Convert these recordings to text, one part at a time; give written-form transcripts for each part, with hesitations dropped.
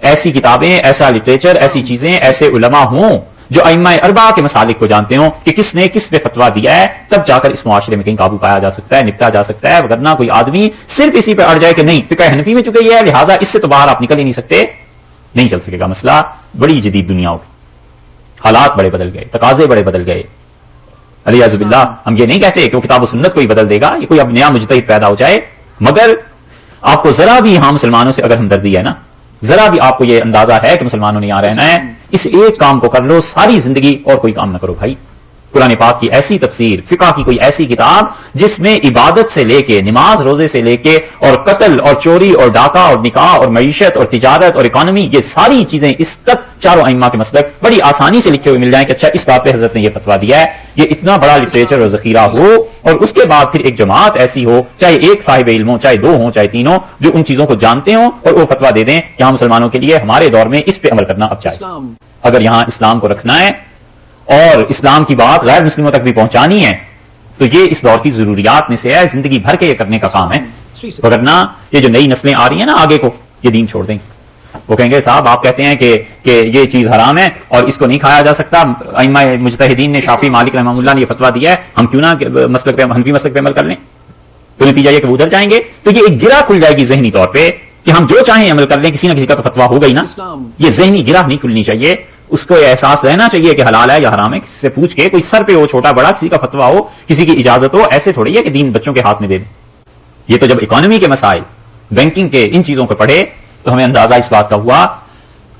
ایسی کتابیں، ایسا لٹریچر، ایسی چیزیں، ایسے علماء ہوں جو ائمہ اربعہ کے مسالک کو جانتے ہوں کہ کس نے کس پہ فتویٰ دیا ہے، تب جا کر اس معاشرے میں کہیں قابو پایا جا سکتا ہے، نپٹا جا سکتا ہے. وگرنہ کوئی آدمی صرف اسی پہ اڑ جائے کہ نہیں فقہ حنفی میں چکے یہ ہے لہٰذا اس سے تو باہر آپ نکل ہی نہیں سکتے، نہیں چل سکے گا. مسئلہ بڑی جدید دنیا ہوگی، حالات بڑے بدل گئے، تقاضے بڑے بدل گئے. علیہ باللہ ہم یہ نہیں کہتے کہ وہ کتاب و سنت کو ہی بدل دے گا، یہ کوئی اب نیا مجتہد پیدا ہو جائے، مگر آپ کو ذرا بھی یہاں مسلمانوں سے اگر ہمدردی ہے نا، ذرا بھی آپ کو یہ اندازہ ہے کہ مسلمانوں نے یہاں رہنا ہے، اس ایک کام کو کر لو ساری زندگی، اور کوئی کام نہ کرو بھائی. قرآن پاک کی ایسی تفسیر، فقہ کی کوئی ایسی کتاب جس میں عبادت سے لے کے نماز روزے سے لے کے اور قتل اور چوری اور ڈاکہ اور نکاح اور معیشت اور تجارت اور اکانومی، یہ ساری چیزیں اس تک چاروں ائمہ کے مسلک بڑی آسانی سے لکھے ہوئے مل جائیں کہ اچھا اس بات پہ حضرت نے یہ فتویٰ دیا ہے. یہ اتنا بڑا لٹریچر اور ذخیرہ ہو، اور اس کے بعد پھر ایک جماعت ایسی ہو، چاہے ایک صاحب علم ہو، چاہے دو ہوں، چاہے تین ہوں، جو ان چیزوں کو جانتے ہوں اور وہ فتویٰ دے دیں کہ ہم مسلمانوں کے لیے ہمارے دور میں اس پہ عمل کرنا اب چاہیے. اگر یہاں اسلام کو رکھنا ہے اور اسلام کی بات غیر مسلموں تک بھی پہنچانی ہے تو یہ اس دور کی ضروریات میں سے ہے، زندگی بھر کے یہ کرنے کا کام ہے. وگرنہ یہ جو نئی نسلیں آ رہی ہیں نا آگے کو، یہ دین چھوڑ دیں گے. وہ کہیں گے صاحب آپ کہتے ہیں کہ یہ چیز حرام ہے اور اس کو نہیں کھایا جا سکتا، ائمہ مجتہدین نے شافعی مالک رحمہ اللہ نے یہ فتویٰ دیا ہے، ہم کیوں نہ مسلک پہ حنفی مسلک پہ عمل کر لیں؟ تو نتیجہ یہ کہ وہ ادھر جائیں گے. تو یہ ایک گرہ کھل جائے گی ذہنی طور پہ کہ ہم جو چاہیں عمل کر لیں، کسی نہ کسی کا تو فتویٰ ہوگا ہی نا. یہ ذہنی گرہ نہیں کھلنی چاہیے، اس کو یہ احساس رہنا چاہیے کہ حلال ہے یا حرام ہے. کسی سے پوچھ کے، کوئی سر پہ ہو چھوٹا بڑا، کسی کا فتویٰ ہو، کسی کی اجازت ہو، ایسے تھوڑی ہے کہ دین بچوں کے ہاتھ میں دے دیں. یہ تو جب اکانومی کے مسائل، بینکنگ کے ان چیزوں کو پڑھے تو ہمیں اندازہ اس بات کا ہوا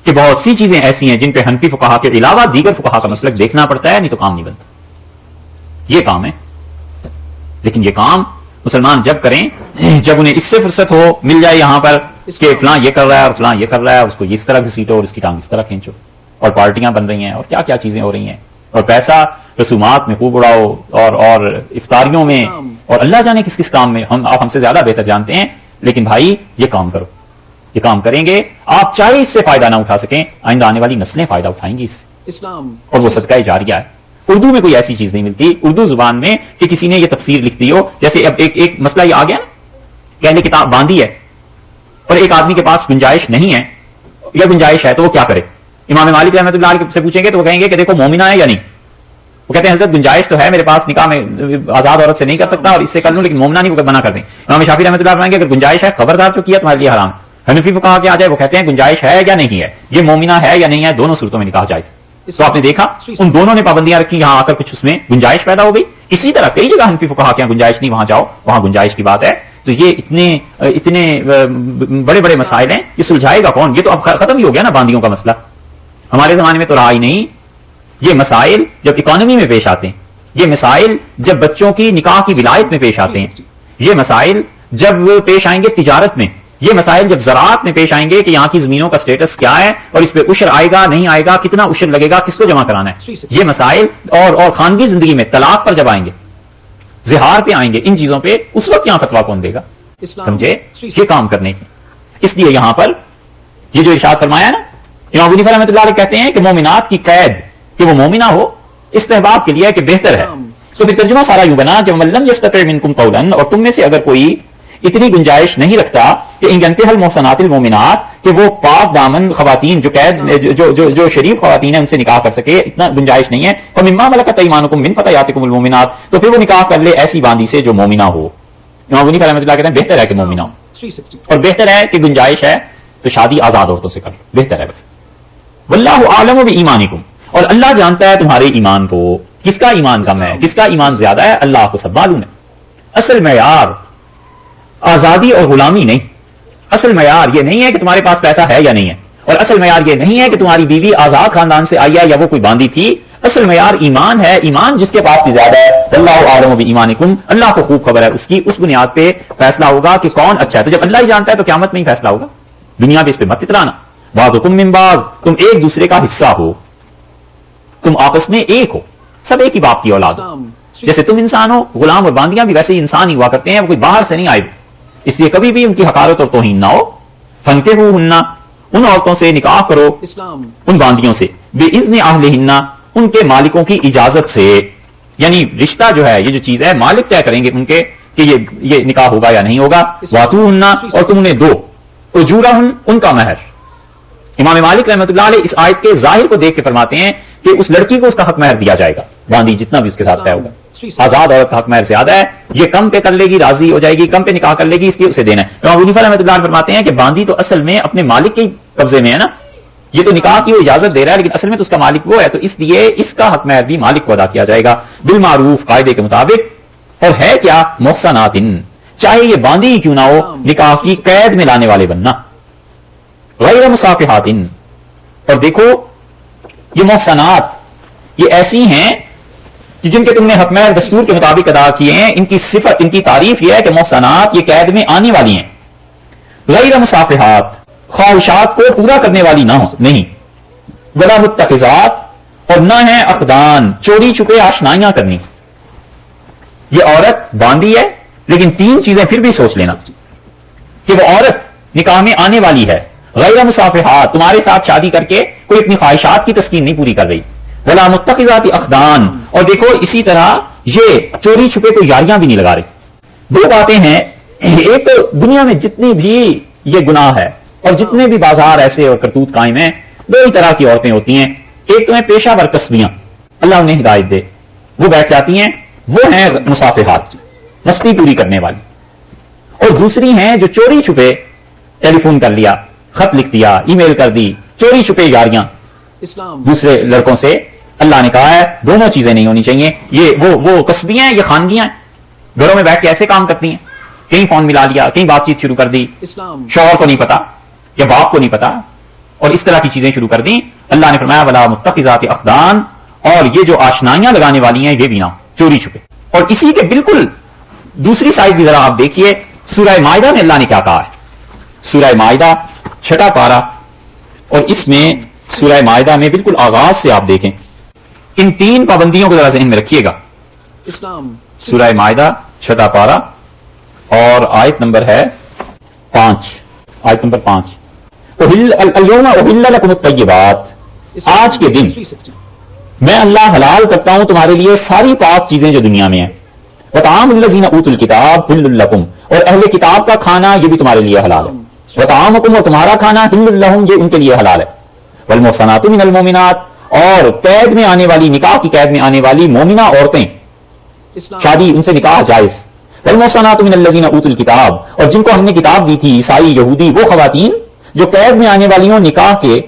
کہ بہت سی چیزیں ایسی ہیں جن پہ حنفی فقہا کے علاوہ دیگر فقہا کا مسلک دیکھنا پڑتا ہے، نہیں تو کام نہیں بنتا. یہ کام ہے، لیکن یہ کام مسلمان جب کریں جب انہیں اس سے فرصت ہو، مل جائے یہاں پر کہ فلاں یہ کر رہا ہے اور فلاں یہ کر رہا ہے، اس کو اس طرح گھسیٹو اور اس کی ٹانگ اس طرح کھینچو، اور پارٹیاں بن رہی ہیں اور کیا کیا چیزیں ہو رہی ہیں، اور پیسہ رسومات میں خوب اڑاؤ اور افطاریوں میں اور اللہ جانے کس کس کام میں. آپ ہم سے زیادہ بہتر جانتے ہیں، لیکن بھائی یہ کام کرو. یہ کام کریں گے آپ چاہے اس سے فائدہ نہ اٹھا سکیں، آئندہ آنے والی نسلیں فائدہ اٹھائیں گی اس سے، اور وہ صدقہ جاریہ ہے. اردو میں کوئی ایسی چیز نہیں ملتی، اردو زبان میں کہ کسی نے یہ تفسیر لکھ دی ہو. جیسے اب ایک مسئلہ یہ آ گیا نا، کہنے کتاب باندھی ہے اور ایک آدمی کے پاس گنجائش نہیں ہے یا گنجائش ہے تو وہ کیا کرے؟ امام مالک رحمۃ اللہ علیہ سے پوچھیں گے تو وہ کہیں گے کہ دیکھو مومنہ ہے یا نہیں. وہ کہتے ہیں حضرت گنجائش تو ہے میرے پاس، نکاح میں آزاد عورت سے نہیں کر سکتا اور اس سے کر لوں، لیکن مومنہ نہیں، وہ منع کر دیں. امام شافعی رحمۃ اللہ فرمائیں گے اگر گنجائش ہے خبردار جو کیا تمہارے لیے حرام. حنفی فقہا کے آ جائے وہ کہتے ہیں گنجائش ہے یا نہیں ہے، یہ مومنہ ہے یا نہیں ہے، دونوں صورتوں میں نکاح جائز. تو آپ نے دیکھا ان دونوں نے پابندیاں رکھی، یہاں آ کر کچھ اس میں گنجائش پیدا ہو گئی. اسی طرح کئی جگہ حنفی فقہا کے گنجائش نہیں، وہاں جاؤ وہاں گنجائش کی بات ہے. تو یہ اتنے بڑے بڑے مسائل ہیں، یہ سلجھائے گا کون؟ یہ تو اب ختم ہی ہو گیا نا باندیوں کا مسئلہ، ہمارے زمانے میں تو رہا ہی نہیں. یہ مسائل جب اکانومی میں پیش آتے ہیں، یہ مسائل جب بچوں کی نکاح کی ولایت میں پیش آتے ہیں، یہ مسائل جب پیش آئیں گے تجارت میں، یہ مسائل جب زراعت میں پیش آئیں گے کہ یہاں کی زمینوں کا سٹیٹس کیا ہے اور اس پہ عشر آئے گا نہیں آئے گا، کتنا عشر لگے گا، کس کو جمع کرانا ہے، یہ مسائل اور خاندگی زندگی میں طلاق پر جب آئیں گے، زہار پہ آئیں گے، ان چیزوں پہ اس وقت یہاں فتویٰ کون دے گا؟ سمجھے یہ کام کرنے کی. اس لیے یہاں پر یہ جو ارشاد فرمایا نا، امام ابو حنیفہ رحمۃ اللہ علیہ کہتے ہیں کہ مومنات کی قید کہ وہ مومنہ ہو استحباب کے لیے کہ بہتر ہے. تو پھر ترجمہ سارا یوں بنا کہ من لم یستطع منکم قولا، اور تم میں سے اگر کوئی اتنی گنجائش نہیں رکھتا کہ ان ينكح المحصنات المؤمنات کہ وہ پاک دامن خواتین جو قید جو شریف خواتین ہیں ان سے نکاح کر سکے، اتنا گنجائش نہیں ہے. فمما ملكت ايمانكم من فتياتكم المؤمنات، تو پھر وہ نکاح کر لے ایسی باندی سے جو مومنہ ہو. امام حنیفہ رحمۃ اللہ کہتے ہیں بہتر ہے کہ مومنہ ہو، اور بہتر ہے کہ گنجائش ہے تو شادی آزاد عورتوں سے کر لو، بہتر ہے بس. واللہ اعلم بایمانکم، اور اللہ جانتا ہے تمہارے ایمان کو، کس کا ایمان کم ہے کس کا ایمان زیادہ ہے، اللہ کو سب معلوم ہے. اصل معیار آزادی اور غلامی نہیں، اصل معیار یہ نہیں ہے کہ تمہارے پاس پیسہ ہے یا نہیں ہے، اور اصل معیار یہ نہیں ہے کہ تمہاری بیوی آزاد خاندان سے آئی ہے یا وہ کوئی باندھی تھی. اصل معیار ایمان ہے، ایمان جس کے پاس بھی زیادہ ہے. اللہ اعلم بایمانکم، اللہ کو خوب خبر ہے اس کی، اس بنیاد پہ فیصلہ ہوگا کہ کون اچھا ہے. تو جب اللہ ہی جانتا ہے تو قیامت میں ہی فیصلہ ہوگا، دنیا پہ اس پہ مت اترانا. بعضکم من بعض، تم ایک دوسرے کا حصہ ہو، تم آپس میں ایک ہو، سب ایک ہی باپ کی اولاد ہو. جیسے تم انسان ہو، غلام اور باندیاں بھی ویسے ہی انسان ہی ہوا کرتے ہیں، وہ کوئی باہر سے نہیں آئے. اس لیے کبھی بھی ان کی حقارت اور توہین نہ ہو. فانکحوہن، ان عورتوں سے نکاح کرو، ان باندیوں سے، باذن اہلہن، ان کے مالکوں کی اجازت سے. یعنی رشتہ جو ہے، یہ جو چیز ہے مالک طے کریں گے ان کے کہ یہ نکاح ہوگا یا نہیں ہوگا. واتوہن، اور تم نے دو، اجورہن، ان کا مہر. امام مالک رحمۃ اللہ علیہ اس آیت کے ظاہر کو دیکھ کے فرماتے ہیں کہ اس لڑکی کو اس کا حق مہر دیا جائے گا، باندھی جتنا بھی اس کے ساتھ طے ہوگا، آزاد عورت کا حق مہر زیادہ ہے، یہ کم پہ کر لے گی راضی ہو جائے گی، کم پہ نکاح کر لے گی، اس لیے اسے دینا ہے۔ امام ابو حنیفہ رحمۃ اللہ علیہ فرماتے ہیں کہ باندھی تو اصل میں اپنے مالک کے قبضے میں ہے نا، یہ تو نکاح کی وہ اجازت دے رہا ہے لیکن اصل میں تو اس کا مالک وہ ہے، تو اس لیے اس کا حق مہر بھی مالک کو ادا کیا جائے گا بالمعروف، قاعدے کے مطابق۔ اور ہے کیا؟ محصنات، چاہے یہ باندھی ہی کیوں نہ ہو، نکاح کی قید میں لانے والے بننا، غیر مصافحات۔ اور دیکھو یہ محصنات یہ ایسی ہیں کہ جن کے تم نے حق مہر دستور کے مطابق ادا کیے ہیں، ان کی صفت، ان کی تعریف یہ ہے کہ محصنات یہ قید میں آنے والی ہیں، غیر مصافحات، خواہشات کو پورا کرنے والی نہ ہو، نہیں، ولا متخذات، اور نہ ہے اخدان، چوری چھپے آشنائیاں کرنی۔ یہ عورت باندھی ہے لیکن تین چیزیں پھر بھی سوچ لینا کہ وہ عورت نکاح میں آنے والی ہے، غیر مصافحات، تمہارے ساتھ شادی کر کے کوئی اپنی خواہشات کی تسکین نہیں پوری کر رہی، ولا متخذات اخدان، اور دیکھو اسی طرح یہ چوری چھپے کوئی یاریاں بھی نہیں لگا رہی۔ دو باتیں ہیں، ایک تو دنیا میں جتنی بھی یہ گناہ ہے اور جتنے بھی بازار ایسے اور کرتوت قائم ہیں، دو ہی طرح کی عورتیں ہوتی ہیں، ایک تو ہیں پیشہ ور کسبیاں، اللہ انہیں ہدایت دے، وہ بیٹھ جاتی ہیں، وہ ہیں مصافحات، مستی پوری کرنے والی، اور دوسری ہیں جو چوری چھپے ٹیلی فون کر لیا، خط لکھ دیا، ای میل کر دی، چوری چھپے یاریاں دوسرے لڑکوں سے۔ اللہ نے کہا ہے دونوں چیزیں نہیں ہونی چاہیے، یہ وہ کسبیاں ہیں، یہ خانگیاں ہیں، گھروں میں بیٹھ کے ایسے کام کرتی ہیں، کہیں فون ملا لیا، کہیں بات چیت شروع کر دی، شوہر کو نہیں پتا یا باپ کو نہیں پتا، اور اس طرح کی چیزیں شروع کر دیں۔ اللہ نے فرمایا ولا متخذات اخدان، اور یہ جو آشنائیاں لگانے والی ہیں یہ بھی نہ ہو، چوری چھپے۔ اور اسی کے بالکل دوسری سائڈ بھی ذرا آپ دیکھیے، سورہ مائدہ میں اللہ نے کیا کہا ہے، سورہ مائدہ 6 پارہ، اور اس میں سورہ مائدہ میں بالکل آغاز سے آپ دیکھیں، ان تین پابندیوں کو ذرا ذہن میں رکھیے گا۔ سورہ مائدہ 6 پارہ اور آیت نمبر ہے 5، آیت نمبر 5، اليوم احل لکم الطیبات، آج کے دن میں اللہ حلال کرتا ہوں تمہارے لیے ساری پاک چیزیں جو دنیا میں ہیں، وطعام الذین اوتوا الکتاب حل لکم، اور اہل کتاب کا کھانا یہ بھی تمہارے لیے حلال ہے، وطعامکم، اور تمہارا کھانا حل لہم، یہ ان کے لیے حلال ہے، والمحصنات من المؤمنات، اور قید میں آنے والی، نکاح کی قید میں آنے والی مومنہ عورتیں، شادی ان سے نکاح جائز، والمحصنات من الذین اوتوا الکتاب، اور جن کو ہم نے کتاب دی تھی، عیسائی یہودی، وہ خواتین جو قید میں آنے والی ہوں نکاح کے،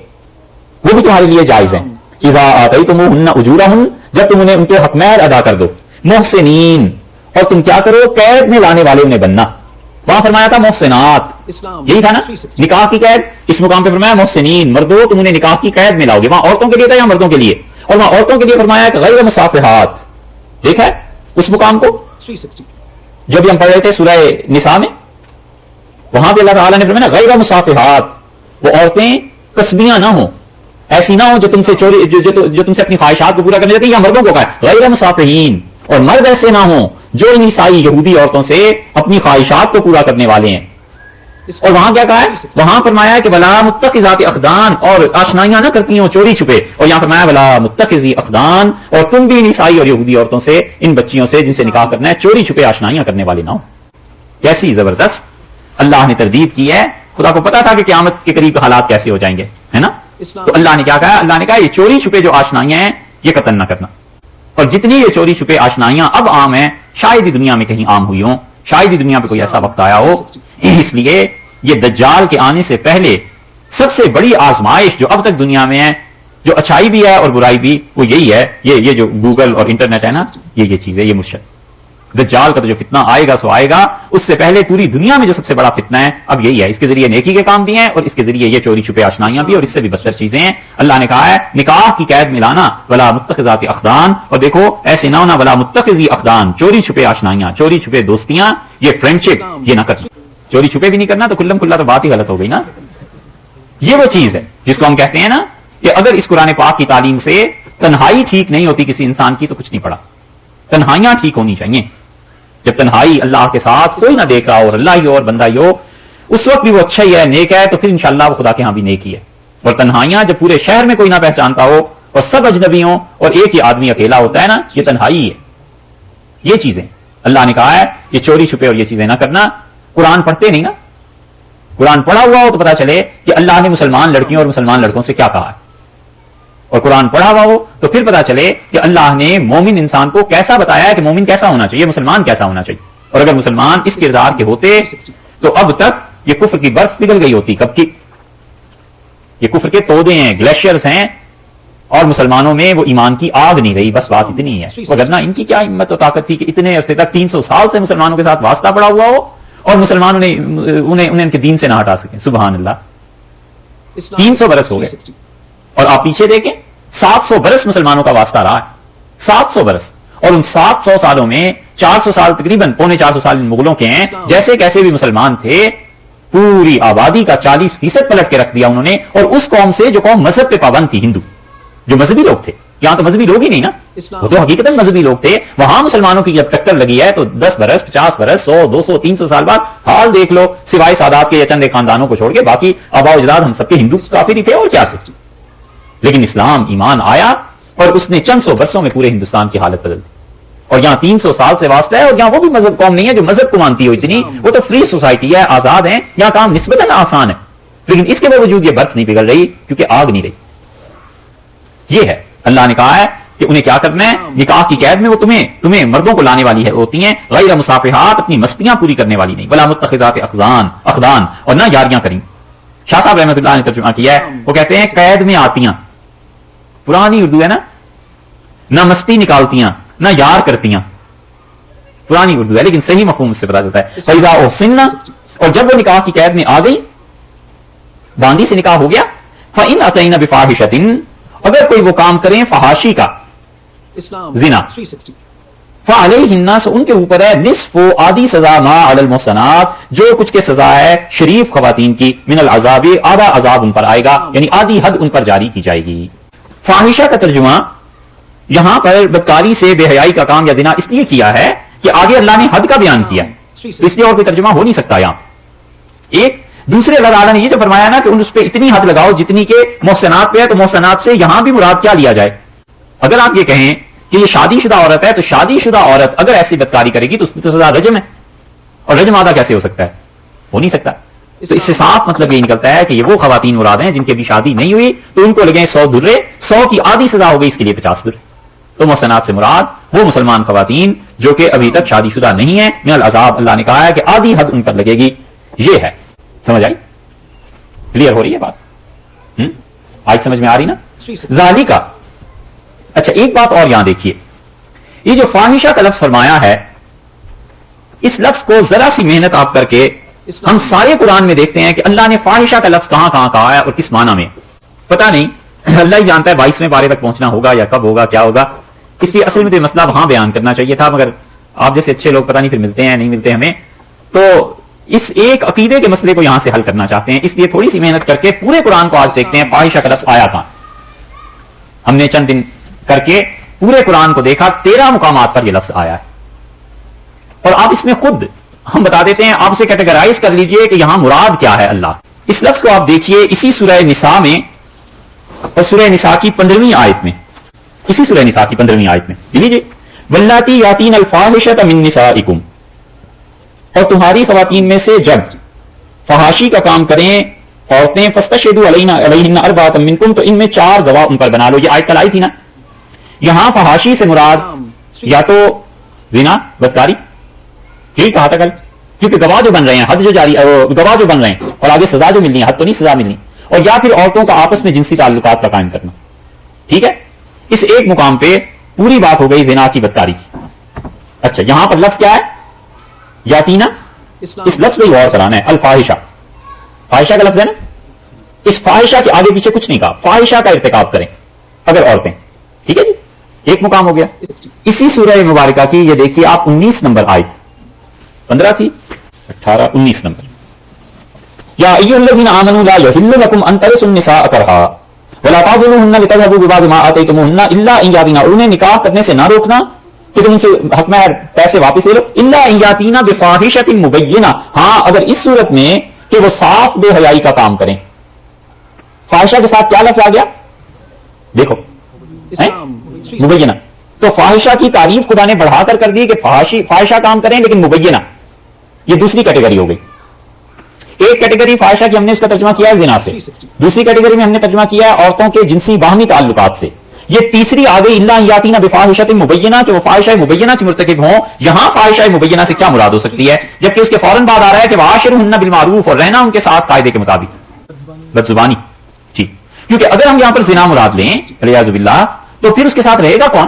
وہ بھی تمہارے لیے جائز ہیں، اذا آتیتموہن اجورہن، جب تم انہیں ان کے حق مہر ادا کر دو، محسنین، اور تم کیا کرو، قید میں لانے والے انہیں بننا، وہاں فرمایا تھا محسنات، یہی تھا نا نکاح کی قید، اس مقام پہ فرمایا محسنین، مردوں تم انہیں نکاح کی قید میں لاؤ گے، وہاں عورتوں کے لیے تھا یا مردوں کے لیے، اور وہاں عورتوں کے لیے فرمایا کہ غیر مصافحات، دیکھا ہے اس مقام کو جو بھی ہم پڑھ رہے تھے سورہ نساء میں، وہاں پہ اللہ تعالیٰ نے فرمایا غیر مصافحات، وہ عورتیں کسبیاں نہ ہوں، ایسی نہ ہو جو تم سے چوری، جو تم سے اپنی خواہشات کو پورا کرنے دیتی، یا مردوں کو کہا ہے غیر مصافحین، اور مرد ایسے نہ ہوں جو ان عیسائی یہودی عورتوں سے اپنی خواہشات کو پورا کرنے والے ہیں۔ اور وہاں کیا کہا ہے، وہاں فرمایا کہ ولا متخذات اخدان، اور آشنائیاں نہ کرتی ہوں چوری چھپے، اور یہاں فرمایا ولا متخذی اخدان، اور تم بھی ان عیسائی اور یہودی عورتوں سے، ان بچیوں سے جن سے نکاح کرنا ہے، چوری چھپے آشنائیاں کرنے والے نہ ہو۔ کیسی زبردست اللہ نے تردید کی ہے، خدا کو پتا تھا کہ قیامت کے قریب حالات کیسے ہو جائیں گے، ہے نا، تو اللہ نے کیا کہا، اللہ نے کہا یہ چوری چھپے جو آشنائیاں ہیں یہ قتل نہ کرنا، اور جتنی یہ چوری چھپے آشنائیاں اب عام ہیں، شاید ہی دنیا میں کہیں عام ہوئی ہوں، شاید ہی دنیا پہ کوئی ایسا وقت آیا ہو، اس لیے یہ دجال کے آنے سے پہلے سب سے بڑی آزمائش جو اب تک دنیا میں ہے، جو اچھائی بھی ہے اور برائی بھی، وہ یہی ہے، یہ جو گوگل اور انٹرنیٹ ہے نا، یہ چیز ہے، یہ مرشد دجال کا تو جو فتنہ آئے گا سو آئے گا، اس سے پہلے پوری دنیا میں جو سب سے بڑا فتنہ ہے اب یہی ہے، اس کے ذریعے نیکی کے کام بھی ہیں اور اس کے ذریعے یہ چوری چھپے آشنائیاں بھی، اور اس سے بھی بدتر چیزیں ہیں۔ اللہ نے کہا ہے نکاح کی قید میں لانا، ولا متخذات اخدان، اور دیکھو ایسے نہ ہونا، ولا متخذی اخدان، چوری چھپے آشنائیاں، چوری چھپے دوستیاں، یہ فرینڈشپ یہ نہ کرنا، چوری چھپے بھی نہیں کرنا، تو کلم کھلا تو بات ہی غلط ہو گئی نا۔ یہ وہ چیز ہے جس کو ہم کہتے ہیں نا کہ اگر اس قرآن پاک کی تعلیم سے تنہائی ٹھیک نہیں ہوتی کسی انسان کی تو کچھ نہیں پڑا، تنہائیاں ٹھیک ہونی چاہیے۔ جب تنہائی اللہ کے ساتھ کوئی نہ دیکھ رہا ہو اور اللہ ہی ہو اور بندہ ہی ہو، اس وقت بھی وہ اچھا ہی ہے، نیک ہے، تو پھر انشاءاللہ وہ خدا کے ہاں بھی نیک ہی ہے۔ اور تنہائیاں جب پورے شہر میں کوئی نہ پہچانتا ہو اور سب اجنبی ہوں اور ایک ہی آدمی اکیلا ہوتا ہے نا، یہ تنہائی ہے۔ یہ چیزیں اللہ نے کہا ہے یہ چوری چھپے اور یہ چیزیں نہ کرنا۔ قرآن پڑھتے نہیں نا، قرآن پڑھا ہوا ہو تو پتا چلے کہ اللہ نے مسلمان لڑکیوں اور مسلمان لڑکوں سے کیا کہا ہے، اور قرآن پڑھا ہوا ہو تو پھر پتا چلے کہ اللہ نے مومن انسان کو کیسا بتایا ہے کہ مومن کیسا ہونا چاہیے، مسلمان کیسا ہونا چاہیے. اور اگر مسلمان اس کردار کے ہوتے تو اب تک یہ کفر کی برف پگھل گئی ہوتی. کب کی؟ یہ کفر کے تودے ہیں، گلیشیئرز ہیں، اور مسلمانوں میں وہ ایمان کی آگ نہیں رہی. بس بات اتنی ہے. وگرنہ ان کی کیا ہمت و طاقت تھی کہ اتنے عرصے تک 300 سال سے مسلمانوں کے ساتھ واسطہ پڑا ہوا ہو اور مسلمانوں نے انہیں ان کے دین سے نہ ہٹا سکیں. سبحان اللہ. 300 برس ہو گئے اور آپ پیچھے دیکھیں 700 برس مسلمانوں کا واسطہ رہا ہے. 700 برس. اور ان 700 سالوں میں 400 سال تقریباً 450 سال ان مغلوں کے ہیں. جیسے کیسے بھی مسلمان تھے پوری آبادی کا 40% پلٹ کے رکھ دیا انہوں نے. اور اس قوم سے جو قوم مذہب پہ پابند تھی، ہندو، جو مذہبی لوگ تھے. یہاں تو مذہبی لوگ ہی نہیں نا، وہ تو حقیقت مذہبی لوگ تھے. وہاں مسلمانوں کی جب ٹکر لگی ہے تو 10 برس 50 برس 100 200 300 سال بعد حال دیکھ لو. سوائے سادات کے یا چند خاندانوں کو چھوڑ کے باقی آبا و اجداد ہم سب کے ہندو کافر ہی تھے اور کیا تھے. لیکن اسلام ایمان آیا اور اس نے چند سو برسوں میں پورے ہندوستان کی حالت بدل دی. اور یہاں 300 سال سے واسطہ ہے. اور یہاں وہ بھی مذہب قوم نہیں ہے جو مذہب کو مانتی ہو اتنی، وہ تو فری سوسائٹی ہے، آزاد ہیں. یہاں کام نسبتاً آسان ہے. لیکن اس کے باوجود یہ برف نہیں پگھل رہی کیونکہ آگ نہیں رہی. یہ ہے اللہ نے کہا ہے کہ انہیں کیا کرنا ہے. نکاح کی قید میں وہ تمہیں مردوں کو لانے والی ہے ہوتی ہیں، غیر مصافحات، اپنی مستیاں پوری کرنے والی نہیں، ولا متخذات اخدان، اور نہ یاریاں کریں. شاہ صاحب رحمۃ اللہ نے ترجمہ کیا ہے، وہ کہتے ہیں قید میں آتیاں، پرانی اردو ہے نا، نہ مستی نکالتیاں نہ یار کرتیاں. پرانی اردو ہے لیکن صحیح مفہوم اس سے پتا چلتا ہے. فیضا احسننا، اور جب وہ نکاح کی قید میں آ گئی، باندی سے نکاح ہو گیا، فإن أتينا بفاحشة، اگر کوئی وہ کام کریں فحاشی کا، زنا، فعلیہن، ان کے اوپر ہے نصف آدھی سزا ما علی المحصنات، جو کچھ کے سزا ہے شریف خواتین کی، من العذاب، آدھا عذاب ان پر آئے گا، یعنی آدھی حد ان پر جاری کی جائے گی. فاحشہ کا ترجمہ یہاں پر بدکاری سے بے حیائی کا کام یا زنا اس لیے کیا ہے کہ آگے اللہ نے حد کا بیان کیا، اس لیے اور کوئی ترجمہ ہو نہیں سکتا. یہاں ایک دوسرے اللہ تعالیٰ نے یہ جو فرمایا نا کہ ان اس پہ اتنی حد لگاؤ جتنی کہ محسنات پہ ہے، تو محسنات سے یہاں بھی مراد کیا لیا جائے. اگر آپ یہ کہیں کہ یہ شادی شدہ عورت ہے تو شادی شدہ عورت اگر ایسی بدکاری کرے گی تو اس کی تو سزا رجم ہے، اور رجم آدھا کیسے ہو سکتا ہے؟ ہو نہیں سکتا. تو اس سے صاف مطلب یہ نکلتا ہے کہ یہ وہ خواتین مراد ہیں جن کی ابھی شادی نہیں ہوئی تو ان کو لگیں 100 درے، 100 کی آدھی سزا ہو گئی، اس کے لیے 50 درے. تو محسنات سے مراد وہ مسلمان خواتین جو کہ ابھی تک شادی شدہ نہیں ہیں. من العذاب، اللہ نے کہا ہے کہ آدھی حد ان پر لگے گی. یہ ہے، سمجھ آئی؟ کلیئر ہو رہی ہے بات؟ آج سمجھ میں آ رہی نا؟ ذالکا. اچھا ایک بات اور یہاں دیکھیے، یہ جو فاحشہ کا لفظ فرمایا ہے، اس لفظ کو ذرا سی محنت آپ کر کے ہم سارے قرآن میں دیکھتے ہیں کہ اللہ نے فاحشہ کا لفظ کہاں کہاں کہا ہے اور کس معنی میں. پتہ نہیں، اللہ ہی جانتا ہے 22ویں پارے تک پہنچنا ہوگا یا کب ہوگا، کیا ہوگا. اس لیے اصل میں تو مسئلہ وہاں بیان کرنا چاہیے تھا، مگر آپ جیسے اچھے لوگ پتہ نہیں پھر ملتے ہیں نہیں ملتے ہمیں، تو اس ایک عقیدے کے مسئلے کو یہاں سے حل کرنا چاہتے ہیں. اس لیے تھوڑی سی محنت کر کے پورے قرآن کو آج دیکھتے ہیں فاحشہ کا لفظ آیا کہاں. ہم نے چند دن کر کے پورے قرآن کو دیکھا، 13 مقامات پر یہ لفظ آیا ہے. اور آپ اس میں خود ہم بتا دیتے ہیں، آپ اسے کیٹیگرائز کر لیجئے کہ یہاں مراد کیا ہے. اللہ اس لفظ کو آپ دیکھیے اسی سورہ نساء میں، اور سورہ نساء کی 15ویں آیت میں، اسی سورہ نساء کی 15ویں آیت میں لیجیے، واللاتی یاتین الفاحشۃ من نسائکم، اور تمہاری خواتین میں سے جب فحاشی کا کام کریں عورتیں، فاستشہدوا علیہن اربعۃ منکم، تو ان میں 4 گواہ ان پر بنا لو. یہ آیت کل آئی تھی نا. یہاں فحاشی سے مراد یا تو زنا، بدکاری، یہی کہا تھا کل، کیونکہ گواہ جو بن رہے ہیں، حد جو جاری، گواہ جو بن رہے ہیں اور آگے سزا جو ملنی ہے، حد تو نہیں سزا ملنی، اور یا پھر عورتوں کا آپس میں جنسی تعلقات کا قائم کرنا. ٹھیک ہے، اس ایک مقام پہ پوری بات ہو گئی زنا کی، بدکاری کی. اچھا یہاں پر لفظ کیا ہے؟ یاتینا. اس لفظ کو غور کرانا ہے. الفاحشہ، فاحشہ کا لفظ ہے نا، اس فاحشہ کے آگے پیچھے کچھ نہیں کہا. فاحشہ کا ارتکاب کریں اگر عورتیں. ٹھیک ہے جی، ایک مقام ہو گیا. اسی سورہ مبارکہ کی یہ دیکھیے آپ 19 نمبر آیت، 15 تھی، 18 19 نمبر. یا ایھا الذین آمنوا لا یحل لکم ان ترثوا النساء کرہا ولا تعضلوهن لتذهبوا ببعض ما آتیتموهن الا ان یاتینا، انہیں نکاح کرنے سے نہ روکنا کہ تم ان سے حق میں پیسے واپس لے لو، الا ان یاتینا بفاحشۃ مبینہ، ہاں اگر اس صورت میں کہ وہ صاف بے حیائی کا کام کریں. فاحشہ کے ساتھ کیا لفظ آ گیا دیکھو، مبینہ. تو فاحشہ کی تعریف خدا نے بڑھا کر دی کہ فاحشہ کام کریں لیکن مبینہ، یہ دوسری کیٹیگری ہو گئی. ایک کیٹیگری فاحشہ کی ہم نے اس کا ترجمہ کیا ہے زنا سے، دوسری کیٹیگری میں ہم نے ترجمہ کیا ہے عورتوں کے جنسی باہمی تعلقات سے، یہ تیسری آ گئی الا یاتینا بفاحشۃ مبینہ کہ وہ فاحشہ مبینہ سے مرتکب ہوں. یہاں فاحشہ مبینہ سے کیا مراد ہو سکتی ہے؟ جبکہ اس کے فوراً بعد آ رہا ہے کہ وعاشرہن بالمعروف، اور رہنا ان کے ساتھ قاعدے کے مطابق، بدزبانی. ٹھیک، کیونکہ اگر ہم یہاں پر زنا مراد لیں والعیاذ باللہ تو پھر اس کے ساتھ رہے گا کون؟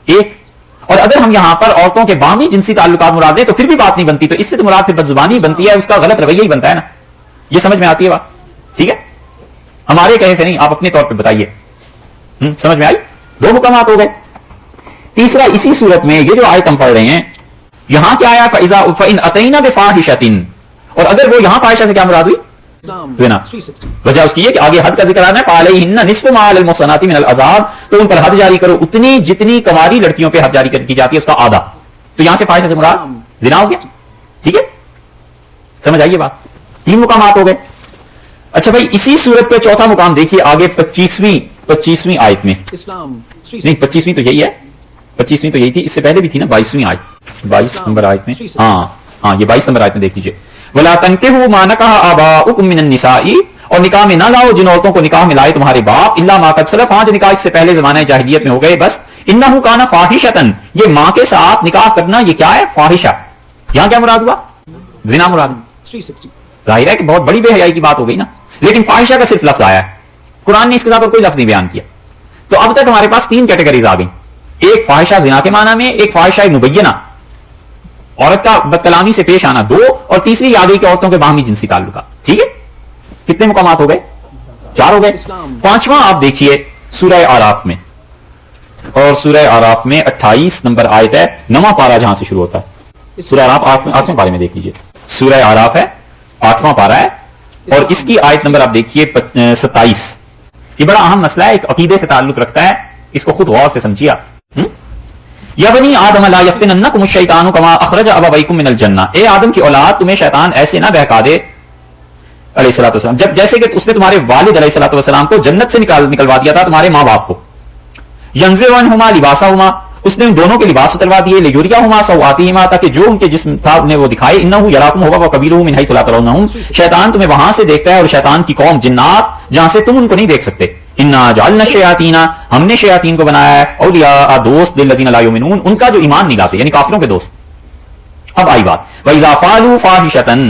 ایک. اور اگر ہم یہاں پر عورتوں کے باہمی جنسی تعلقات مراد لیں تو پھر بھی بات نہیں بنتی، تو اس سے تو مراد پھر بدزبانی بنتی ہے، اس کا غلط رویہ ہی بنتا ہے نا. یہ سمجھ میں آتی ہے بات؟ ٹھیک ہے، ہمارے کہے سے نہیں، آپ اپنے طور پہ بتائیے. سمجھ میں آئی؟ دو حکمات ہو گئے. تیسرا اسی صورت میں یہ جو آیت ہم پڑھ رہے ہیں یہاں کیا آیا فَإِنْ أَتَيْنَ بِفَاحِشَةٍ، اور اگر وہ یہاں فاحشہ سے کیا مراد ہوئی؟ زنا. وجہ اس کی ہے کہ آگے حد کا ذکر آنا ہے فَعَلَيْهِنَّ نِصْفُ مَا عَلَى الْمُحْصَنَاتِ مِنَ الْعَذَابِ، تو ان پر حد جاری کرو اتنی جتنی کنواری لڑکیوں پہ حد جاری کی جاتی ہے اس کا آدھا. تو یہاں سے فاحشہ سے مراد زنا ہو گیا. ٹھیک ہے، سمجھ آئیے بات؟ تین مقامات ہو گئے. اچھا بھائی اسی صورت پہ چوتھا مقام دیکھیے آگے 25ویں آیت میں. نہیں 25ویں تو یہی ہے، 25ویں تو یہی تھی، اس سے پہلے بھی تھی نا 22ویں آیت، 22 نمبر آیت میں. ہاں یہ 22 نمبر آیت میں دیکھ لیجیے. وَلَا تَنكِحُوا مَا نَكَحَ آبَاؤُكُم مِّنَ النِّسَاءِ، اور نکاح میں نہ لاؤ جن عورتوں کو نکاح میں لائے تمہارے باپ، الا ما قد سلف، ہاں جو نکاح اس سے پہلے زمانہ جاہلیت میں ہو گئے بس. انہ کان فاحشۃ، یہ ماں کے ساتھ نکاح کرنا یہ کیا ہے؟ فاحشہ. یہاں کیا مراد ہوا؟ زنا مراد. ظاہر ہے کہ بہت بڑی بے حیائی کی بات ہو گئی نا. لیکن فاحشہ کا صرف لفظ آیا ہے، قرآن نے اس کے ساتھ کوئی لفظ نہیں بیان کیا. تو اب تک ہمارے پاس تین کیٹیگریز آ گئیں، ایک فاحشہ زنا کے معنی میں، ایک فاحشہ مبینہ عورت کا بدکلامی سے پیش آنا، دو، اور تیسری آ گئی کہ عورتوں کے باہمی جنسی تعلقات. ٹھیک ہے، کتنے مقامات ہو گئے؟ 4 ہو گئے. پانچواں آپ دیکھیے سورہ آراف میں، اور سورہ آراف میں 28 نمبر آیت ہے، نواں پارہ جہاں سے شروع ہوتا ہے. سورہ آراف 8ویں پارے میں دیکھ لیجیے. سورہ آراف ہے 8واں پارہ ہے، اور اس کی آیت نمبر آپ دیکھیے 27. یہ بڑا اہم مسئلہ ہے، ایک عقیدے سے تعلق رکھتا ہے، اس کو خود غور سے سمجھیے آپ. یا بنی آدم لا یفتننکم الشیطان کما اخرج ابویکم من الجنہ، اے آدم کی اولاد تمہیں شیطان ایسے نہ بہکا دے علیہ الصلوۃ والسلام، جب جیسے کہ اس نے تمہارے والد علیہ الصلوۃ والسلام کو جنت سے نکلوا دیا تھا، تمہارے ماں باپ کو. ینزع عنہما لباسہما، اس نے ان دونوں کے لباس اتروا دیے، لیریہما سوآتہما، تاکہ جو ان کے جسم تھا انہیں وہ دکھائے. انہ یراکم هو وقبیلہ من حیث لا ترونہم، شیطان تمہیں وہاں سے دیکھتا ہے اور شیطان کی قوم جنات جہاں سے تم ان کو نہیں دیکھ سکتے. انا جعلنا الشیاطین، ہم نے شیاطین کو بنایا ہے اولیاء دوست للذین لا یؤمنون، ان کا جو ایمان نہیں لاتے، یعنی کافروں کے دوست. اب آئی بات وَإِذَا فَعَلُوا فَاحِشَةً،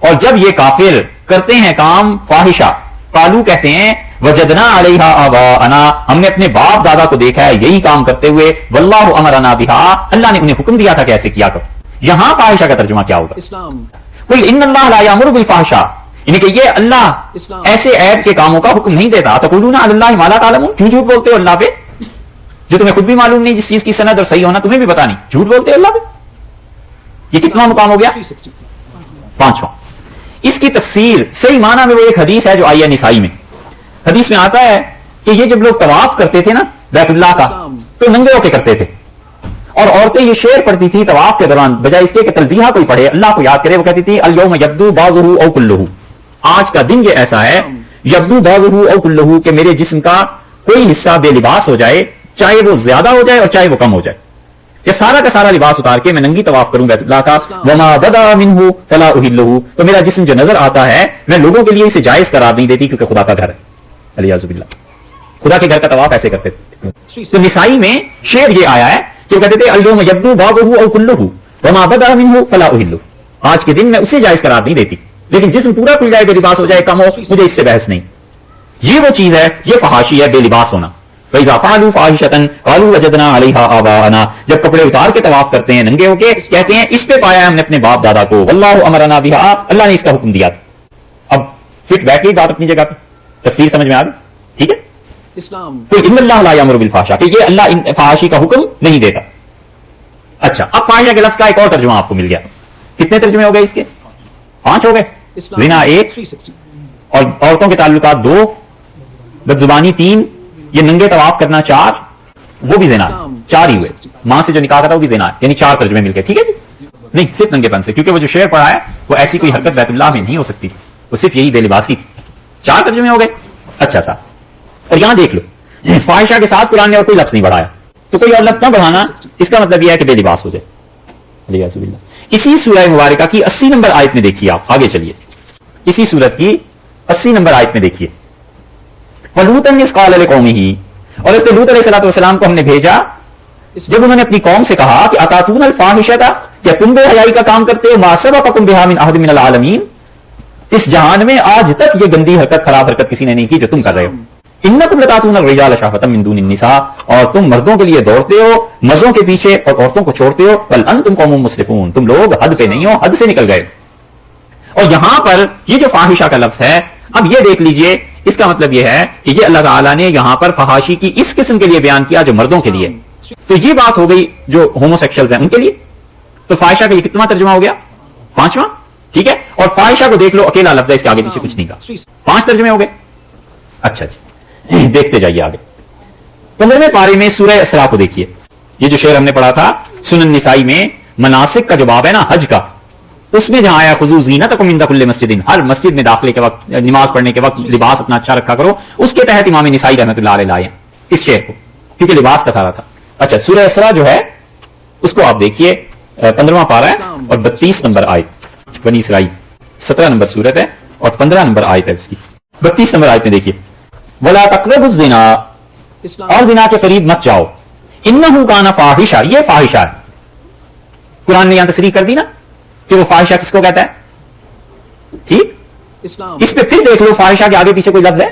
اور جب یہ کافر کرتے ہیں کام فاحشہ، قالوا کہتے ہیں وجدنا علیہا آباءنا، ہم نے اپنے باپ دادا کو دیکھا ہے یہی کام کرتے ہوئے، واللہ امرنا بہا، اللہ نے انہیں حکم دیا تھا کہ ایسے کیا کرو. یہاں فاحشہ کا ترجمہ کیا ہوگا؟ قل ان اللہ لا یامر بالفحشاء، یعنی کہ یہ اللہ ایسے عیب کے کاموں کا حکم نہیں دیتا. تقولون علی اللہ ما لا تعلمون، کیوں جھوٹ بولتے ہو اللہ پہ جو تمہیں خود بھی معلوم نہیں، جس چیز کی سند اور صحیح ہونا تمہیں بھی پتا نہیں، جھوٹ بولتے ہو اللہ پہ. یہ کتنا مقام ہو گیا؟ 5واں. اس کی تفسیر صحیح معنی میں وہ ایک حدیث ہے جو آئی ہے نسائی میں. حدیث میں آتا ہے کہ یہ جب لوگ طواف کرتے تھے نا بیت اللہ کا تو ننگے ہو کے کرتے تھے، اور عورتیں یہ شعر پڑھتی تھی طواف کے دوران، بجائے اس کے کہ تلبیہ کوئی پڑھے اللہ کو یاد کرے، وہ کہتی تھی الیوم یبدو بعضہ او کلہ، آج کا دن یہ ایسا ہے یبدو بعضہ او کلہ کہ میرے جسم کا کوئی حصہ بے لباس ہو جائے، چاہے وہ زیادہ ہو جائے اور چاہے وہ کم ہو جائے، کہ سارا کا سارا لباس اتار کے میں ننگی طواف کروں بیت اللہ کا. وما بدا منہ فلا احلہ، تو میرا جسم جو نظر آتا ہے میں لوگوں کے لیے اسے جائز قرار نہیں دیتی کیونکہ خدا کا گھر ہے. علیہ باللہ، خدا کے گھر کا طواف ایسے کرتے تھے. تو نسائی میں شعر یہ آیا ہے کہ وہ کہتے تھے الیوم یبدو بعضہ او کلہ وما بدا منہ فلا احلہ، آج کے دن میں اسے جائز قرار نہیں دیتی، لیکن جسم پورا کھل جائے، بے لباس ہو جائے، کم ہو، مجھے اس سے بحث نہیں. یہ وہ چیز ہے، یہ فحاشی ہے بے لباس ہونا. فَإِذَا فَعَلُوا فَاحِشَةً قَالُوا وَجَدْنَا عَلَيْهَا آبَاءَنَا، جب کپڑے اتار کے طواف کرتے ہیں ننگے ہو کے کہتے ہیں اس پہ پایا ہم نے اپنے باپ دادا کو، واللہ امرنا بها، اللہ نے اس کا حکم دیا. اب فٹ بیک کی بات اپنی جگہ پہ، تفسیر سمجھ میں آ گئی. ٹھیک ہے، تو ان اللہ لا یامر بالفحشاء، کہ یہ اللہ فحاشی کا حکم نہیں دیتا. اچھا، اب فاحشہ کے لفظ کا ایک اور ترجمہ آپ کو مل گیا. کتنے ترجمے ہو گئے اس کے؟ 5 ہو گئے. زنا 1، اور عورتوں کے تعلقات 2، بدزبانی 3، یہ ننگے طواف کرنا 4، وہ بھی زنا 4 ہی ہوئے. ماں سے جو نکاح تھا وہ بھی زنا، یعنی 4 ترجمے مل گئے. ٹھیک ہے جی، نہیں صرف ننگے پن سے، کیونکہ وہ جو شعر پڑھا ہے وہ ایسی کوئی حرکت بیت اللہ میں نہیں ہو سکتی، وہ صرف یہی بے لباسی تھی. 4 ترجمے ہو گئے. اچھا تھا. اور یہاں دیکھ لو فاحشہ کے ساتھ قرآن نے اور کوئی لفظ نہیں بڑھایا، تو کوئی اور لفظ نہ بڑھانا اس کا مطلب یہ ہے کہ بے لباس ہو جائے. اسی سورہ مبارکہ کی 80 نمبر آیت میں دیکھیے، آپ آگے چلیے، اسی سورت کی 80 نمبر آیت میں دیکھیے، وَلُوطًا إِذْ قَالَ لِقَوْمِهِ، اور اس لوط علیہ السلام کو ہم نے بھیجا جب انہوں نے اپنی قوم سے کہا کہ اتاتون الفاحشۃ، کیا تم بے حیائی کا کام کرتے ہو، ما سبقکم بہا من احد من العالمین، اس جہان میں آج تک یہ گندی حرکت، خراب حرکت کسی نے نہیں کی جو تم کر رہے ہو، انکم لتاتون الرجال شہوۃ من دون النساء، اور تم مردوں کے لیے دوڑتے ہو مزوں کے پیچھے اور عورتوں کو چھوڑتے ہو، بل انتم قوم مسرفون، تم لوگ حد پہ نہیں ہو، حد سے نکل گئے۔ اور یہاں پر یہ جو فاحشہ کا لفظ ہے، اب یہ دیکھ لیجئے، اس کا مطلب یہ ہے کہ یہ اللہ تعالیٰ نے یہاں پر فحاشی کی اس قسم کے لیے بیان کیا جو مردوں کے لیے، تو یہ بات ہو گئی جو ہومو سیکشلز ہیں ان کے لیے، تو فاحشہ کا یہ کتنا ترجمہ ہو گیا؟ 5واں، ٹھیک ہے، اور فاحشہ کو دیکھ لو، اکیلا لفظ ہے، اس کے آگے پیچھے کچھ نہیں کہا، 5 ترجمے ہو گئے۔ اچھا جی، دیکھتے جائیے آگے 15ویں پارے میں سورہ اسراء کو دیکھیے، یہ جو شعر ہم نے پڑھا تھا سنن نسائی میں مناسک کا جو باب ہے نا حج کا، اس میں جہاں آیا خذوا زینتکم عند کل مسجد، ہر مسجد میں داخلے کے وقت، نماز پڑھنے کے وقت لباس اپنا اچھا رکھا کرو، اس کے تحت امام نسائی رحمۃ اللہ علیہ لائے اس شعر کو، کیونکہ لباس کا سارا تھا۔ اچھا، سورہ اسراء جو ہے اس کو آپ دیکھیے، 15واں پارہ ہے اور 32 نمبر آیت، بنی اسرائیل 17 نمبر سورت ہے اور 15 نمبر آیت ہے اس کی، 32 نمبر آیت میں دیکھیے، وَلَا تَقْرَبُوا الزِّنَا، اور زنا کے قریب مت جاؤ، اِنَّهُ كَانَ فَاحِشًا، یہ فاحشہ ہے، قرآن نے یہاں تصریح کر دی نا کہ وہ فاحشہ کس کو کہتا ہے، ٹھیک، اس پہ پھر دیکھ لو فاحشہ کے آگے پیچھے کوئی لفظ ہے؟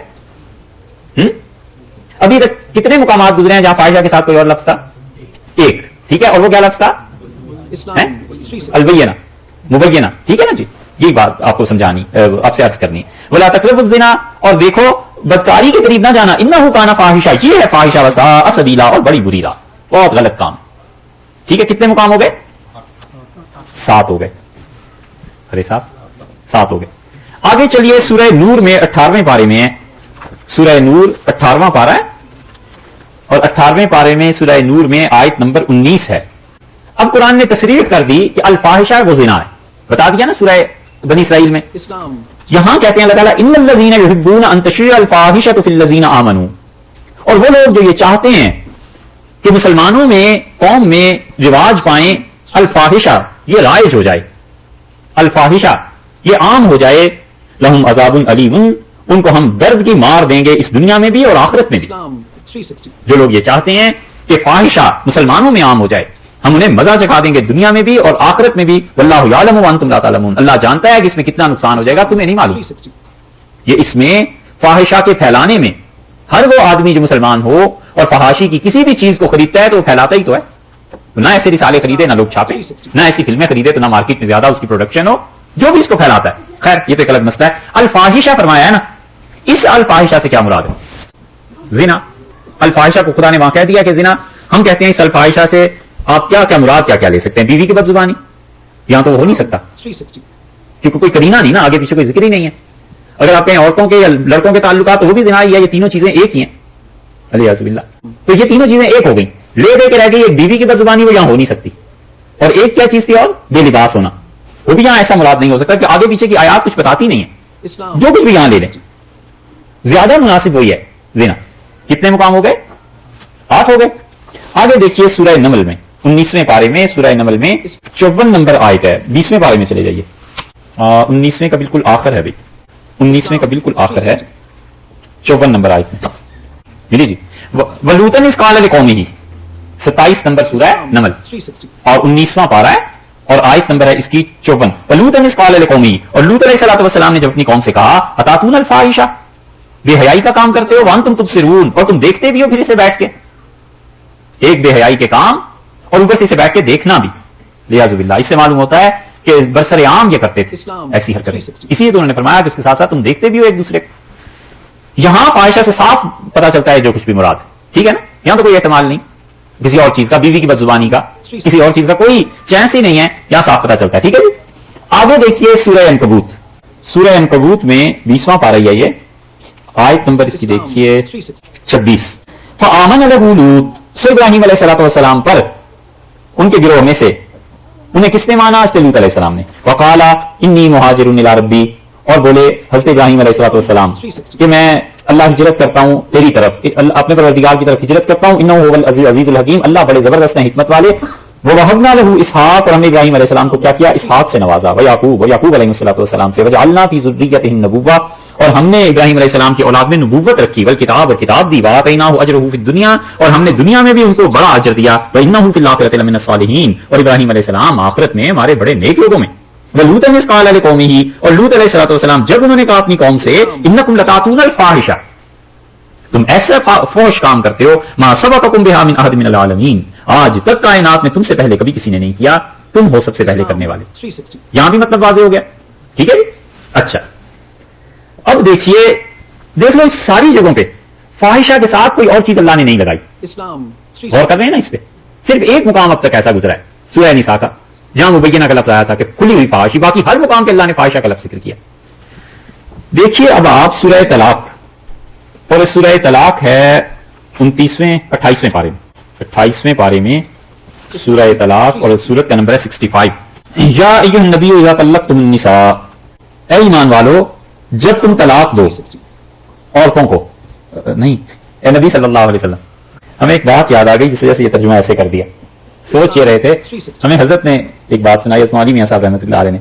ابھی تک کتنے مقامات گزرے ہیں جہاں فاحشہ کے ساتھ کوئی اور لفظ تھا؟ ایک، ٹھیک ہے، اور وہ کیا لفظ تھا؟ البینہ، مبینہ، ٹھیک ہے نا جی، یہی بات آپ کو سمجھانی، آپ سے عرض کرنی، ولا تقربوا الزنا، اور دیکھو بدکاری کے قریب نہ جانا، انہ کان فاحشہ، یہ ہے فاحشہ وساء سبیلا، اور بڑی بری راہ، بہت غلط کام، ٹھیک ہے، کتنے مقام ہو گئے؟ 7 ہو گئے، ارے صاحب 7 ہو گئے۔ آگے چلیے سورہ نور میں 18ویں پارے میں ہے، سورہ نور 18واں پارہ ہے، اور 18ویں پارے میں سورہ نور میں آیت نمبر 19 ہے۔ اب قرآن نے تصریح کر دی کہ الفاحشہ وہ زنا ہے، بتا دیا نا سورہ بنی اسرائیل میں، یہاں کہتے ہیں اللہ تعالیٰ ان الذین یحبون ان تشیع الفاحشۃ فی الذین آمنوا، اور وہ لوگ جو یہ چاہتے ہیں کہ مسلمانوں میں، قوم میں رواج پائیں الفاحشہ، یہ رائج ہو جائے، الفاحشہ یہ عام ہو جائے، لہم عذاب علیم، ان کو ہم درد کی مار دیں گے اس دنیا میں بھی اور آخرت میں بھی۔ جو لوگ یہ چاہتے ہیں کہ فاحشہ مسلمانوں میں عام ہو جائے، ہم انہیں مزہ چکھا دیں گے دنیا میں بھی اور آخرت میں بھی، واللہ یعلم وانتم لا تعلمون، اللہ جانتا ہے کہ اس میں کتنا نقصان ہو جائے گا، تمہیں نہیں معلوم۔ یہ اس میں فاحشہ کے پھیلانے میں ہر وہ آدمی جو مسلمان ہو اور فحاشی کی کسی بھی چیز کو خریدتا ہے تو وہ پھیلاتا ہی تو ہے، نہ ایسے رسالے خریدے، نہ لوگ چھاپے، نہ ایسی فلمیں خریدے تو نہ مارکیٹ میں زیادہ اس کی پروڈکشن ہو، جو بھی اس کو پھیلاتا ہے۔ خیر یہ تو ایک الگ مسئلہ ہے۔ الفاحشہ فرمایا ہے نا، اس الفاحشہ سے کیا مراد ہے؟ زنا، الفاحشہ کو خدا نے وہاں کہہ دیا کہ زنا، ہم کہتے ہیں اس الفاحشہ سے آپ کیا کیا مراد کیا لے سکتے ہیں؟ بیوی کی بد زبانی، یہاں تو وہ ہو نہیں سکتا کیونکہ کوئی کرینہ نہیں نا، آگے پیچھے کوئی ذکر ہی نہیں ہے۔ اگر آپ کہیں عورتوں کے یا لڑکوں کے تعلقات تو وہ بھی زنا ہی ہے، یہ تینوں چیزیں ایک ہی ہیں، الیاذ باللہ، تو یہ تینوں چیزیں ایک ہو گئی، لے دے کے رہ گئی، ایک بیوی کی بد زبانی وہ یہاں ہو نہیں سکتی، اور ایک کیا چیز تھی اور بے لباس ہونا، وہ بھی یہاں ایسا مراد نہیں ہو سکتا کہ آگے پیچھے کی آیات کچھ بتاتی نہیں ہے، جو کچھ بھی یہاں لے لیں زیادہ مناسب وہی ہے زنا۔ کتنے مقام ہو گئے؟ 8 ہو گئے۔ آگے دیکھیے سورہ نمل میں 19ویں پارے میں، سورہ نمل میں 54 نمبر آیت ہے، 20ویں پارے میں چلے جائیے، 19ویں کا بالکل آخر ہے بھائی، 19ویں کا بالکل آخر ہے، 54 نمبر آیت میں جی، وَلُوطًا إِذْ قَالَ لِقَوْمِهِ، 27 نمبر سورہ نمل اور 19واں پارہ ہے اور آیت نمبر ہے اس کی 54۔ وَلُوطًا إِذْ قَالَ لِقَوْمِهِ، اور لوط علیہ السلام نے جب اپنی قوم سے کہا أَتَأْتُونَ الْفَاحِشَةَ، بے حیائی کا کام کرتے ہو، وَأَنْتُمْ تُبْصِرُونَ، اور تم دیکھتے بھی ہو پھر اسے بیٹھ کے، ایک بے حیائی کے کام اور اوپر سے اسے بیٹھ کے دیکھنا بھی، لیاذ باللہ۔ اس سے معلوم ہوتا ہے کہ برسر عام یہ کرتے تھے ایسی حرکتیں، اسی لیے تو انہوں نے فرمایا کہ اس کے ساتھ ساتھ تم دیکھتے بھی ہو ایک دوسرے کو۔ یہاں فاحشہ سے صاف پتا چلتا ہے جو کچھ بھی مراد ہے، ٹھیک ہے نا، یہاں تو کوئی احتمال نہیں کسی اور چیز کا، بیوی کی بدزبانی کا، کسی اور چیز کا کوئی چانس ہی نہیں ہے، یہاں صاف پتا چلتا ہے، ٹھیک ہے جی۔ آگے دیکھیے سورہ عنکبوت، سورہ عنکبوت میں 20واں پارہ ہے یہ، آیت نمبر اس کی دیکھیے 26۔ فآمن لہ لوط، سر ابراہیم علیہ السلام پر ان کے گروہ میں سے انہیں کس نے مانا؟ اس لوط علیہ السلام نے۔ وقال انی مہاجر الی ربی، اور بولے حضرت ابراہیم علیہ السلام کہ میں اللہ ہجرت کرتا ہوں تیری طرف، اپنے پروردگار کی طرف ہجرت کرتا ہوں، انہ هو العزیز الحکیم، اللہ بڑے زبردست ہیں، حکمت والے، وَوَهَبْنَا لَهُ اسحاق، اور ہم نے ابراہیم علیہ السلام کو کیا کیا؟ اسحاق سے نوازا، وَيَعْقُوب علیہ السلام سے، وَجَعَلْنَا فِي ذُرِّيَّتِهِ النُّبُوَّةَ، اور ہم نے ابراہیم علیہ السلام کی اولاد میں نبوت رکھی، والکتاب، اور کتاب دی، وَآتَيْنَاهُ أَجْرَهُ فِي الدُّنْيَا، اور ہم نے دنیا میں بھی ان کو بڑا اجر دیا، وَإِنَّهُ فِي الْآخِرَةِ لَمِنَ الصَّالِحِينَ، اور ابراہیم علیہ السلام آخرت میں ہمارے بڑے نیک لوگوں میں۔ وَلُوطًا إِذْ قَالَ لِقَوْمِهِ، اور لوط علیہ السلام جب انہوں نے کہا اپنی قوم سے، إِنَّكُمْ لَتَأْتُونَ الْفَاحِشَةَ، تم ایسا فحش کام کرتے ہو، مَا سَبَقَكُم بِهَا مِنْ أَحَدٍ مِنَ الْعَالَمِينَ، آج تک کائنات میں تم سے پہلے کبھی کسی نے نہیں کیا، تم ہو سب سے پہلے کرنے والے۔ یہاں بھی مطلب واضح ہو گیا، ٹھیک ہے جی؟ اچھا، اب دیکھ لو اس ساری جگہوں پہ فاحشہ کے ساتھ کوئی اور چیز اللہ نے نہیں لگائی۔ غور کر رہے ہیں نا اس پہ؟ صرف ایک مقام اب تک ایسا گزرا ہے سورہ نساء کا، جہاں مبینہ کا لفظ آیا تھا کہ کھلی ہوئی فحاشی، باقی ہر مقام پہ اللہ نے فاحشہ کا لفظ ذکر کیا۔ دیکھیے اب آپ سورہ طلاق، اور اس سورہ طلاق ہے 28ویں پارے میں، 28ویں پارے میں سورہ طلاق، اور سورت کا نمبر ہے 65۔ یا ایھا النبی اذا طلقتم النساء، اے ایمان والو جب تم طلاق دو عورتوں کو، نہیں اے نبی صلی اللہ علیہ وسلم۔ ہمیں ایک بات یاد آ گئی جس وجہ سے یہ ترجمہ ایسے کر دیا۔ سوچ یہ رہے تھے، ہمیں حضرت نے ایک بات سنائی، عثمانی میاں صاحب رحمۃ اللہ علیہ نے،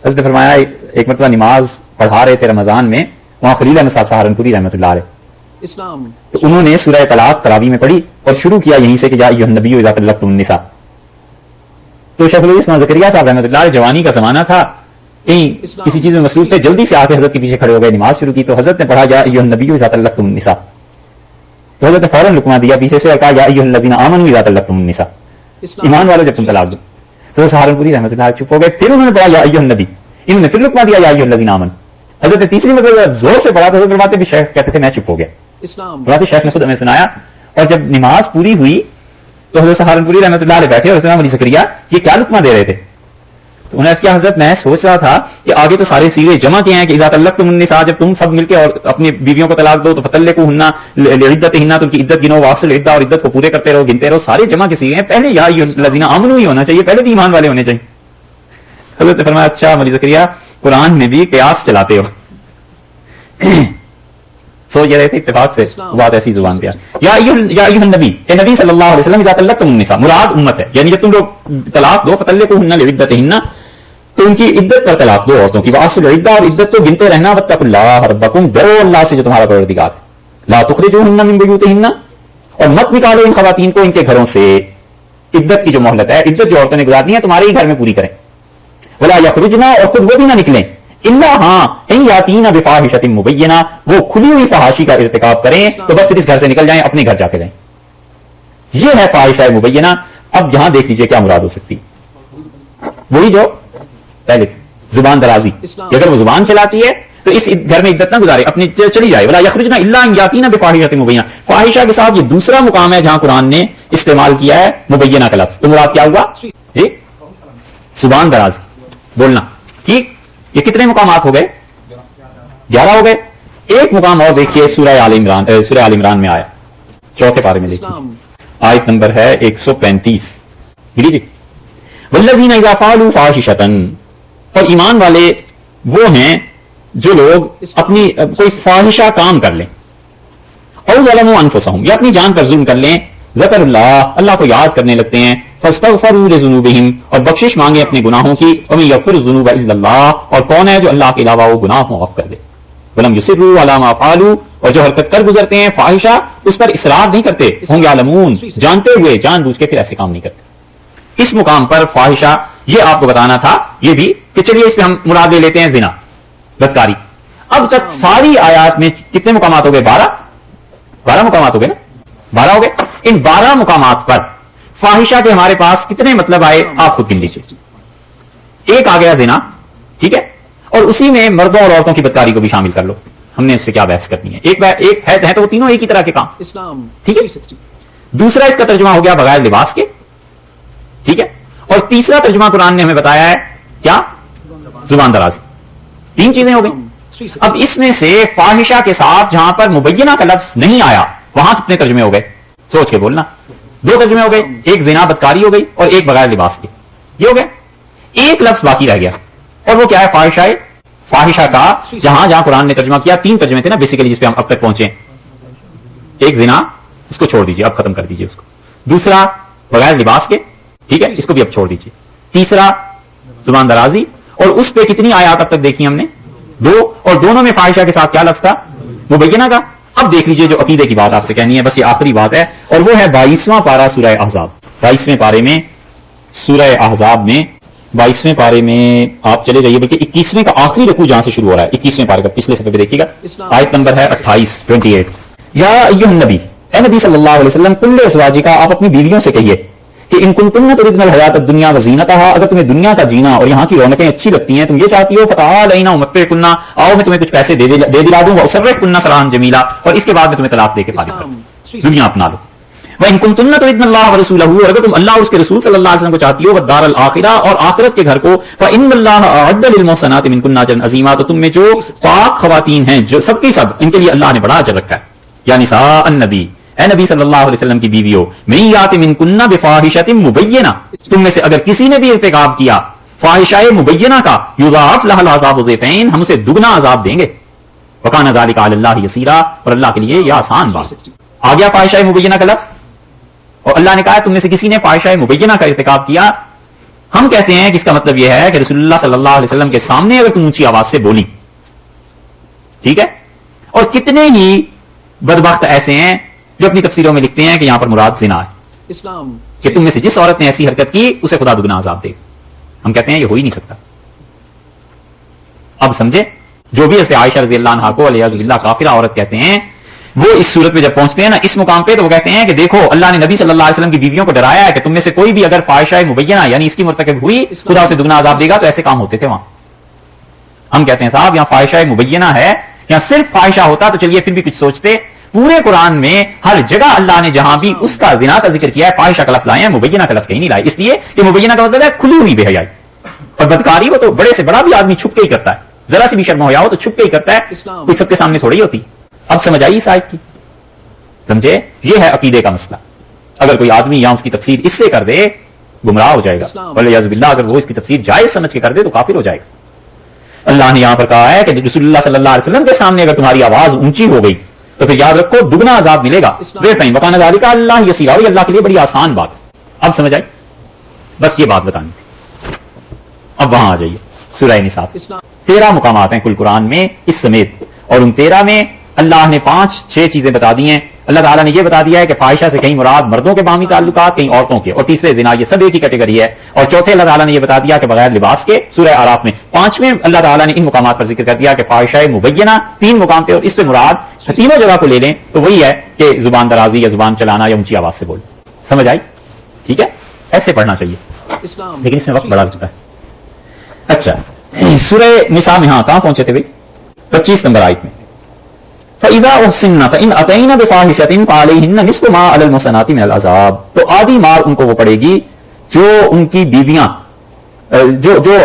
حضرت نے فرمایا ایک مرتبہ نماز پڑھا رہے تھے رمضان میں، وہاں خلیل احمد صاحب سہارنپوری رحمۃ اللہ علیہ، تو انہوں نے سورہ طلاق تراویح میں پڑھی اور شروع کیا یہیں سے کہ یا ایھا النبی اذا طلقتم النساء۔ تو شیخ الحدیث زکریا صاحب رحمۃ اللہ علیہ، جوانی کا زمانہ تھا، کسی چیز میں مصروف تھے، جلدی سے آ کے حضرت کے پیچھے کھڑے ہو گئے، نماز شروع کی، تو حضرت نے پڑھا یا ایھا النبی اذا طلقتم النساء، تو حضرت نے فوراً رکما دیا پیچھے سے اور کہا یا ایھا الذین آمنوا اذا طلقتم النساء، ایمان والو جب تم طلاق دو۔ تو سہارنپوری رحمۃ اللہ علیہ چپ ہو گئے، پھر انہوں نے پڑھا یا ایھا النبی، انہوں نے پھر رکما دیا یا ایھا الذین آمنوا۔ حضرت نے تیسری مرتبہ زور سے پڑھا تو حضرت فرماتے بھی شیخ کہتے تھے میں چپ ہو گیا، فرماتے شیخ نے خود ہمیں سنایا، اور جب نماز پوری ہوئی تو حضرت سہارنپوری رحمۃ اللہ علیہ بیٹھے اور حضرت علی زکریا یہ کیا لقمہ دے رہے تھے؟ تو انہوں نے کیا حضرت میں سوچ رہا تھا کہ آگے تو سارے سیرے جمع کیے ہیں کہ اذا طلقتم النساء، جب تم سب مل کے اور اپنی بیویوں کو طلاق دو تو فطلقوہن لعدتہن، تو ان کی عدت گنو، واصل عدہ، اور عدت کو پورے کرتے رہو، گنتے رہو، سارے جمع کے سیرے ہیں، پہلے یا ایھا الذین آمنوا ہی ہونا چاہیے، پہلے بھی ایمان والے ہونے چاہیے۔ حضرت نے فرمایا اچھا علی زکریا قرآن میں بھی قیاس چلاتے ہو۔ سوچ رہے تھے اتفاق سے بات ایسی زبان پہ یا ایھا النبی، اے نبی صلی اللہ علیہ وسلم، اذا طلقتم النساء مراد امت ہے، یعنی جب تم لوگ طلاق دو فطلقوہن لعدتہن، تو ان کی عدت پر طلاق دو عورتوں کی، واصل عدہ، اور عدت کو گنتے رہنا، واتقوا اللہ ربکم، ڈرو اللہ سے جو تمہارا پروردگار ہے، لا تخرجوہن من بیوتہن، اور مت نکالو ان خواتین کو ان کے گھروں سے۔ عدت کی جو مہلت ہے، عدت جو عورتوں نے گزارنی ہے تمہارے ہی گھر میں پوری کریں، ولا یخرجن، اور خود وہ بھی نہ نکلیں، الا ہاں ان یاتین بفاحشۃ مبینہ، وہ کھلی ہوئی فحاشی کا ارتکاب کریں تو بس پھر اس گھر سے نکل جائیں، اپنے گھر جا کے رہیں۔ یہ ہے فاحشہ مبینہ۔ اب یہاں دیکھ لیجئے کیا مراد ہو سکتی، وہی جو پہلے زبان درازی، کہ اگر وہ زبان چلاتی ہے تو اس گھر میں عدت نہ گزارے، اپنی چلی جائے، ولا یخرجن الا ان یاتین بفاحشۃ مبینہ۔ فاحشہ کے ساتھ یہ دوسرا مقام ہے جہاں قرآن نے استعمال کیا ہے مبینہ کا لفظ، تو مراد کیا ہوا جی؟ زبان درازی، بولنا، ٹھیک۔ یہ کتنے مقامات ہو گئے؟ 11 ہو گئے۔ ایک مقام اور دیکھیے سورہ آل عمران میں آیا، چوتھے پارے میں دیکھیے، آیت نمبر ہے 135، جی والذین اذا فعلوا فاحشۃ، اور ایمان والے وہ ہیں جو لوگ اپنی کوئی فاحشہ کام کر لیں، او ظلموا انفسہم، یا اپنی جان پر ظلم کر لیں، ذکر اللہ کو یاد کرنے لگتے ہیں، فاستغفروا لذنوبہم، اور بخشش مانگے اپنے گناہوں کی، ومن یغفر الذنوب الا اللہ، اور کون ہے جو اللہ کے علاوہ وہ گناہ معاف کر دے، ولم یصروا علی ما فعلوا، اور جو حرکت کر گزرتے ہیں فاحشہ اس پر اصرار نہیں کرتے، ہم یعلمون، جانتے ہوئے جان بوجھ کے پھر ایسے کام نہیں کرتے۔ اس مقام پر فاحشہ یہ آپ کو بتانا تھا، یہ بھی کہ چلیے اس پہ ہم مراد لے لیتے ہیں زنا، بدکاری۔ اب تک ساری آیات میں کتنے مقامات ہو گئے؟ 12 مقامات ہو گئے نا، 12 ہو گئے۔ ان 12 مقامات پر فاحشہ کے ہمارے پاس کتنے مطلب آئے آپ خود گن لیجیے۔ ایک آ گیا زنا، ٹھیک ہے، اور اسی میں مردوں اور عورتوں کی بدکاری کو بھی شامل کر لو، ہم نے اس سے کیا بحث کرنی ہے، ایک ہے تو وہ تینوں ایک ہی طرح کے کام، ٹھیک ہے۔ دوسرا اس کا ترجمہ ہو گیا بغیر لباس کے، ٹھیک ہے، اور تیسرا ترجمہ قرآن نے ہمیں بتایا ہے کیا؟ زبان درازی۔ 3 چیزیں ہو گئی۔ اب اس میں سے فاحشہ کے ساتھ جہاں پر مبینہ کا لفظ نہیں آیا وہاں کتنے ترجمے ہو گئے؟ سوچ کے بولنا، 2 ترجمے ہو گئے، ایک زنا بدکاری ہو گئی اور ایک بغیر لباس کے، یہ ہو گئے۔ ایک لفظ باقی رہ گیا اور وہ کیا ہے؟ فاحشہ کا جہاں قرآن نے ترجمہ کیا 3 ترجمے تھے نا بیسیکلی جس پہ ہم اب تک پہنچے۔ ایک زنا، اس کو چھوڑ دیجیے، اب ختم کر دیجیے اس کو۔ دوسرا بغیر لباس کے، ٹھیک ہے, اس کو بھی اب چھوڑ دیجیے. تیسرا زبان درازی, اور اس پہ کتنی آیات اب تک دیکھی ہم نے؟ 2, اور دونوں میں فاحشہ کے ساتھ کیا لفظ تھا؟ مبینہ کا. اب دیکھ لیجیے جو عقیدے کی بات آپ سے کہنی ہے, بس یہ آخری بات ہے, اور وہ ہے 22واں پارہ سورہ احزاب. 22ویں پارے میں سورہ احزاب میں 22ویں پارے میں آپ چلے جائیے, بلکہ 21ویں کا آخری رکوع جہاں سے شروع ہو رہا ہے, 21ویں پارے کا پچھلے صفحے پہ دیکھیے گا, آیت نمبر ہے 28. یا ایھا النبی, اے نبی صلی اللہ علیہ وسلم, کل ازواجکا, آپ اپنی بیویوں سے کہیے کہ ان کنتن تردن الحیات الدنیا وزینتہا, اگر تمہیں دنیا کا جینا اور یہاں کی رونقیں اچھی لگتی ہیں, تم یہ چاہتی ہو, فتعالینا امتعکن, آؤ میں تمہیں کچھ پیسے دے دلا دوں, واسرحکن سراحا جمیلا, اور اس کے بعد میں تمہیں طلاق دے کے فارغ کر دوں, دنیا اپنا لو. وَإِن كُنتُنَّ تُرِدْنَ اللَّهَ وَرَسُولَهُ, اور اگر تم اللہ اور اس کے رسول صلی اللہ علیہ وسلم کو چاہتی ہو, وَالدَّارَ الْآخِرَةَ, اور آخرت کے گھر کو, فَإِنَّ اللَّهَ أَعَدَّ لِلْمُحْصَنَاتِ مِنكُنَّ أَجْرًا عَظِيمًا, تو تم میں جو پاک خواتین ہیں, جو سب کی سب, ان کے لیے اللہ نے بڑا اجر رکھا ہے. یا نساء النبی, اے نبی صلی اللہ علیہ وسلم کی بیویوں, مَن یَأْتِ مِنکُنَّ بِفَاحِشَةٍ مُبَیِّنَةٍ, تم میں سے اگر کسی نے بھی ارتکاب کیا فاحشہ مبینہ کا, یضاعف لها العذاب ضعفین, ہم اسے دگنا عذاب دیں گے. وکان ذلک علی اللہ یسیرا, اور اللہ کے لیے یہ آسان بات. آ گیا فاحشہ مبینہ کا لفظ, اور اللہ نے کہا تم میں سے کسی نے فاحشہ مبینہ کا ارتکاب کیا. ہم کہتے ہیں کہ اس کا مطلب یہ ہے کہ رسول اللہ صلی اللہ علیہ وسلم کے سامنے اگر تم اونچی آواز سے بولی, ٹھیک ہے, اور کتنے ہی بدبخت ایسے ہیں جو اپنی تفسیروں میں لکھتے ہیں کہ یہاں پر مراد زنا ہے, کہ تم میں سے جس عورت نے ایسی حرکت کی اسے خدا دگنا عذاب دے. ہم کہتے ہیں یہ ہو ہی نہیں سکتا. اب سمجھے, جو بھی حضرت عائشہ رضی اللہ عنہا کو علیہ باللہ کافرہ عورت کہتے ہیں, وہ اس صورت میں جب پہنچتے ہیں نا اس مقام پہ, تو وہ کہتے ہیں کہ دیکھو اللہ نے نبی صلی اللہ علیہ وسلم کی بیویوں کو ڈرایا ہے کہ تم میں سے کوئی بھی اگر فاحشہ مبینہ یعنی اس کی مرتکب ہوئی, خدا اسے دگنا عذاب دے گا, تو ایسے کام ہوتے تھے وہاں. ہم کہتے ہیں صاحب یہاں فاحشہ مبینہ ہے, یہاں صرف فاحشہ ہوتا تو چلیے پھر بھی کچھ سوچتے. پورے قرآن میں ہر جگہ اللہ نے جہاں بھی اس کا زنا کا ذکر کیا ہے, فاحشہ کا لفظ لائے ہیں, مبینہ کا لفظ کہیں نہیں لائے, اس لیے کہ مبینہ کا مطلب ہے کھلی ہوئی بے حیائی. اور بدکاری وہ تو بڑے سے بڑا بھی آدمی چھپ کے ہی کرتا ہے, ذرا سی بھی شرم ہو جاؤ تو چھپ کے ہی کرتا ہے, کوئی سب کے سامنے تھوڑی ہوتی. اب سمجھ آئی اس آیت کی؟ سمجھے, یہ ہے عقیدے کا مسئلہ. اگر کوئی آدمی یا اس کی تفسیر اس سے کر دے, گمراہ ہو جائے گا, والعیاذ باللہ اگر وہ اس کی تفسیر جائز سمجھ کے کر دے تو کافر ہو جائے گا. اللہ نے یہاں پر کہا ہے کہ رسول اللہ صلی اللہ علیہ وسلم کے سامنے اگر تمہاری آواز اونچی ہو گئی تو پھر یاد رکھو دگنا عذاب ملے گا. وکان ذلک علی اللہ یسیرا, یہ اللہ کے لیے بڑی آسان بات. اب سمجھ آئی, بس یہ بات بتانی تھی. اب وہاں آ جائیے, سورہ نساء 13 مقامات ہیں کل قرآن میں اس سمیت, اور ان 13 میں اللہ نے 5-6 چیزیں بتا دی ہیں. اللہ تعالیٰ نے یہ بتا دیا ہے کہ فاحشہ سے کہیں مراد مردوں کے باہمی تعلقات, کہیں عورتوں کے, اور تیسرے زنا, یہ سب ایک ہی کیٹیگری ہے. اور چوتھے اللہ تعالیٰ نے یہ بتا دیا کہ بغیر لباس کے, سورہ اعراف میں. 5ویں اللہ تعالیٰ نے ان مقامات پر ذکر کر دیا کہ فاحشہ مبینہ 3 مقام پہ, اور اس سے مراد تینوں جگہ کو لے لیں تو وہی ہے کہ زبان درازی یا زبان چلانا یا اونچی آواز سے بول. سمجھ آئی؟ ٹھیک ہے, ایسے پڑھنا چاہیے, لیکن اس میں وقت بڑا لگتا ہے. اچھا, سورہ نساء میں ہاں کہاں پہنچے تھے بھائی؟ 25 نمبر آیت میں, فَإِذَا أُحْصِنَّ فَإِنْ أَتَيْنَ بِفَاحِشَةٍ فَعَلَيْهِنَّ نِصْفُ مَا عَلَى الْمُحْصَنَاتِ مِنَ الْعَذَابِ, تو آدھی مار ان کو وہ پڑے گی جو ان کی بیویاں, جو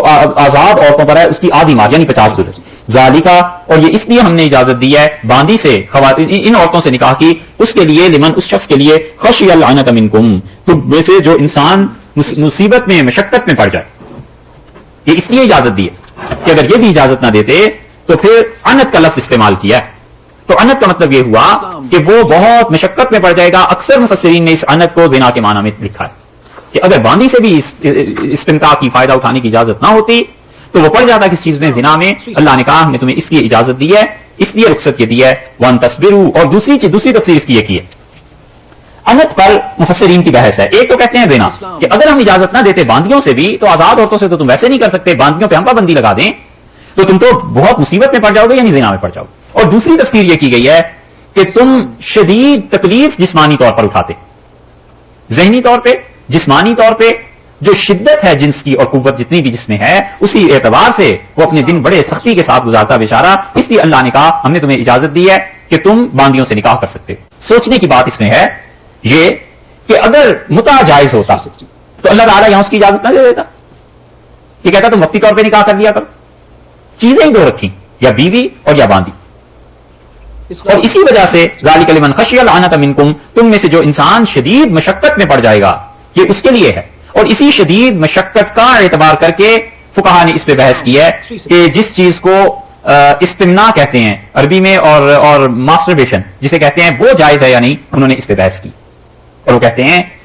آزاد عورتوں پر ہے اس کی آدھی مار, یعنی 50 درہم. ذالکا, اور یہ اس لیے ہم نے اجازت دی ہے باندی سے, خواتین ان عورتوں سے نکاح کی, اس کے لیے لمن, اس شخص کے لیے, خشی العنت منکم, تو میں سے جو انسان مصیبت میں مشقت میں پڑ جائے. یہ اس لیے اجازت دی ہے کہ اگر یہ بھی اجازت نہ دیتے تو پھر عنت کا لفظ استعمال کیا ہے. تو عنت کا مطلب یہ ہوا کہ وہ بہت مشقت میں پڑ جائے گا. اکثر مفسرین نے اس عنت کو زنا کے معنی میں لکھا ہے کہ اگر باندی سے بھی استمتاع کی فائدہ اٹھانے کی اجازت نہ ہوتی تو وہ پڑ جاتا کس چیز میں, زنا میں. اللہ نے کہا ہم نے تمہیں اس لیے اجازت دی ہے, اس لیے رخصت یہ دی ہے, وان تصبروا, اور دوسری تفسیر اس کی یہ کی ہے. عنت پر مفسرین کی بحث ہے. ایک تو کہتے ہیں زنا, کہ اگر ہم اجازت نہ دیتے باندیوں سے بھی تو آزاد عورتوں سے تو تم ویسے نہیں کر سکتے, باندیوں پہ ہم پابندی لگا دیں تو تم تو بہت مصیبت میں پڑ جاؤ گے, یعنی زنا میں پڑ جاؤ. اور دوسری تفسیر یہ کی گئی ہے کہ تم شدید تکلیف جسمانی طور پر اٹھاتے, ذہنی طور پہ, جسمانی طور پہ, جو شدت ہے جنس کی اور قوت جتنی بھی جس میں ہے, اسی اعتبار سے وہ اپنے دن بڑے سختی کے ساتھ گزارتا بیچارہ. اس لیے اللہ نے کہا ہم نے تمہیں اجازت دی ہے کہ تم باندیوں سے نکاح کر سکتے. سوچنے کی بات اس میں ہے یہ کہ اگر متع جائز ہوتا تو اللہ تعالیٰ یہاں اس کی اجازت نہ دے دیتا, یہ کہتا تم وقتی طور پہ نکاح کر لیا کرو. چیزیں ہی دو رکھی, یا بیوی اور یا باندی. اور اسی وجہ سے ذالک لمن خشی العنت منکم, تم میں سے جو انسان شدید مشقت میں پڑ جائے گا یہ اس کے لیے ہے. اور اسی شدید مشقت کا اعتبار کر کے فقہا نے اس پہ بحث کی ہے کہ جس چیز کو استمناء کہتے ہیں عربی میں, اور ماسٹربیشن جسے کہتے ہیں, وہ جائز ہے یا نہیں, انہوں نے اس پہ بحث کی. اور وہ کہتے ہیں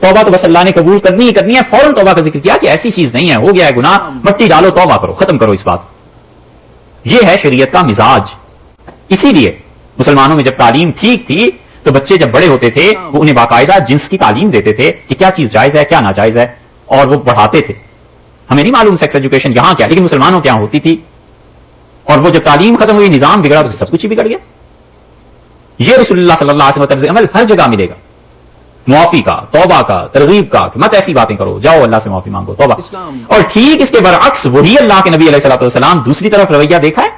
توبہ تو بس اللہ نے قبول کرنی ہے. فوراً توبہ کا ذکر کیا کہ ایسی چیز نہیں ہے, ہو گیا ہے گناہ, مٹی ڈالو, توبہ کرو, ختم کرو اس بات. یہ ہے شریعت کا مزاج. اسی لیے مسلمانوں میں جب تعلیم ٹھیک تھی تو بچے جب بڑے ہوتے تھے وہ انہیں باقاعدہ جنس کی تعلیم دیتے تھے کہ کیا چیز جائز ہے کیا ناجائز ہے, اور وہ پڑھاتے تھے. ہمیں نہیں معلوم سیکس ایجوکیشن یہاں کیا, لیکن مسلمانوں کے یہاں ہوتی تھی. اور وہ جب تعلیم ختم ہوئی, نظام بگڑا تو سب کچھ ہی بگڑ گیا. یہ رسول اللہ صلی اللہ علیہ وسلم طرز عمل ہر جگہ ملے گا, معافی کا, توبہ کا, ترغیب کا, کہ مت ایسی باتیں کرو, جاؤ اللہ سے معافی مانگو, توبہ. اور ٹھیک اس کے برعکس وہی اللہ کے نبی علیہ الصلوۃ والسلام دوسری طرف رویہ دیکھا ہے.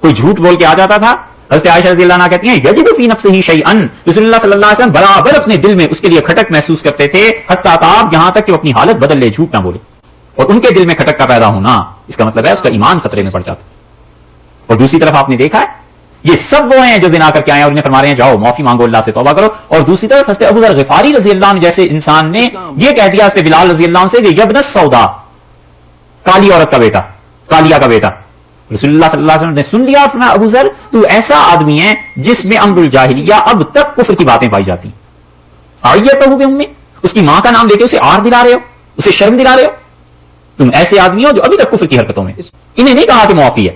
کوئی جھوٹ بول کے آ جاتا تھا, حضرت عائشہ رضی اللہ عنہا کہتی ہیں یجد فی نفسہ شیئا, رسول اللہ صلی اللہ علیہ وسلم برابر اپنے دل میں اس کے لیے کھٹک محسوس کرتے تھے, حتیٰ آپ یہاں تک کہ وہ اپنی حالت بدل لے, جھوٹ نہ بولے. اور ان کے دل میں کھٹک کا پیدا ہونا, اس کا مطلب ہے اس کا ایمان خطرے میں پڑ جاتا. اور دوسری طرف آپ نے دیکھا ہے یہ سب وہ ہیں جو زنا کر کے آئے اور انہیں فرما رہے ہیں جاؤ معافی مانگو, اللہ سے توبہ کرو. اور دوسری طرف حضرت ابو ذر غفاری رضی اللہ عنہ جیسے انسان نے یہ کہہ دیا حضرت بلال رضی اللہ عنہ سے کہ یبن السودا, کالی عورت کا بیٹا, کالیا کا بیٹا. رسول اللہ صلی اللہ علیہ وسلم نے سن لیا, فرمایا ابو ذر تو ایسا آدمی ہے جس میں امر الجاہلیہ اب تک کفر کی باتیں پائی جاتی. آئیے تو ہوگی میں اس کی ماں کا نام لے کے اسے آر دلا رہے ہو, اسے شرم دلا رہے ہو. تم ایسے آدمی ہو جو ابھی تک کفر کی حرکتوں میں. انہیں نہیں کہا کہ معافی ہے.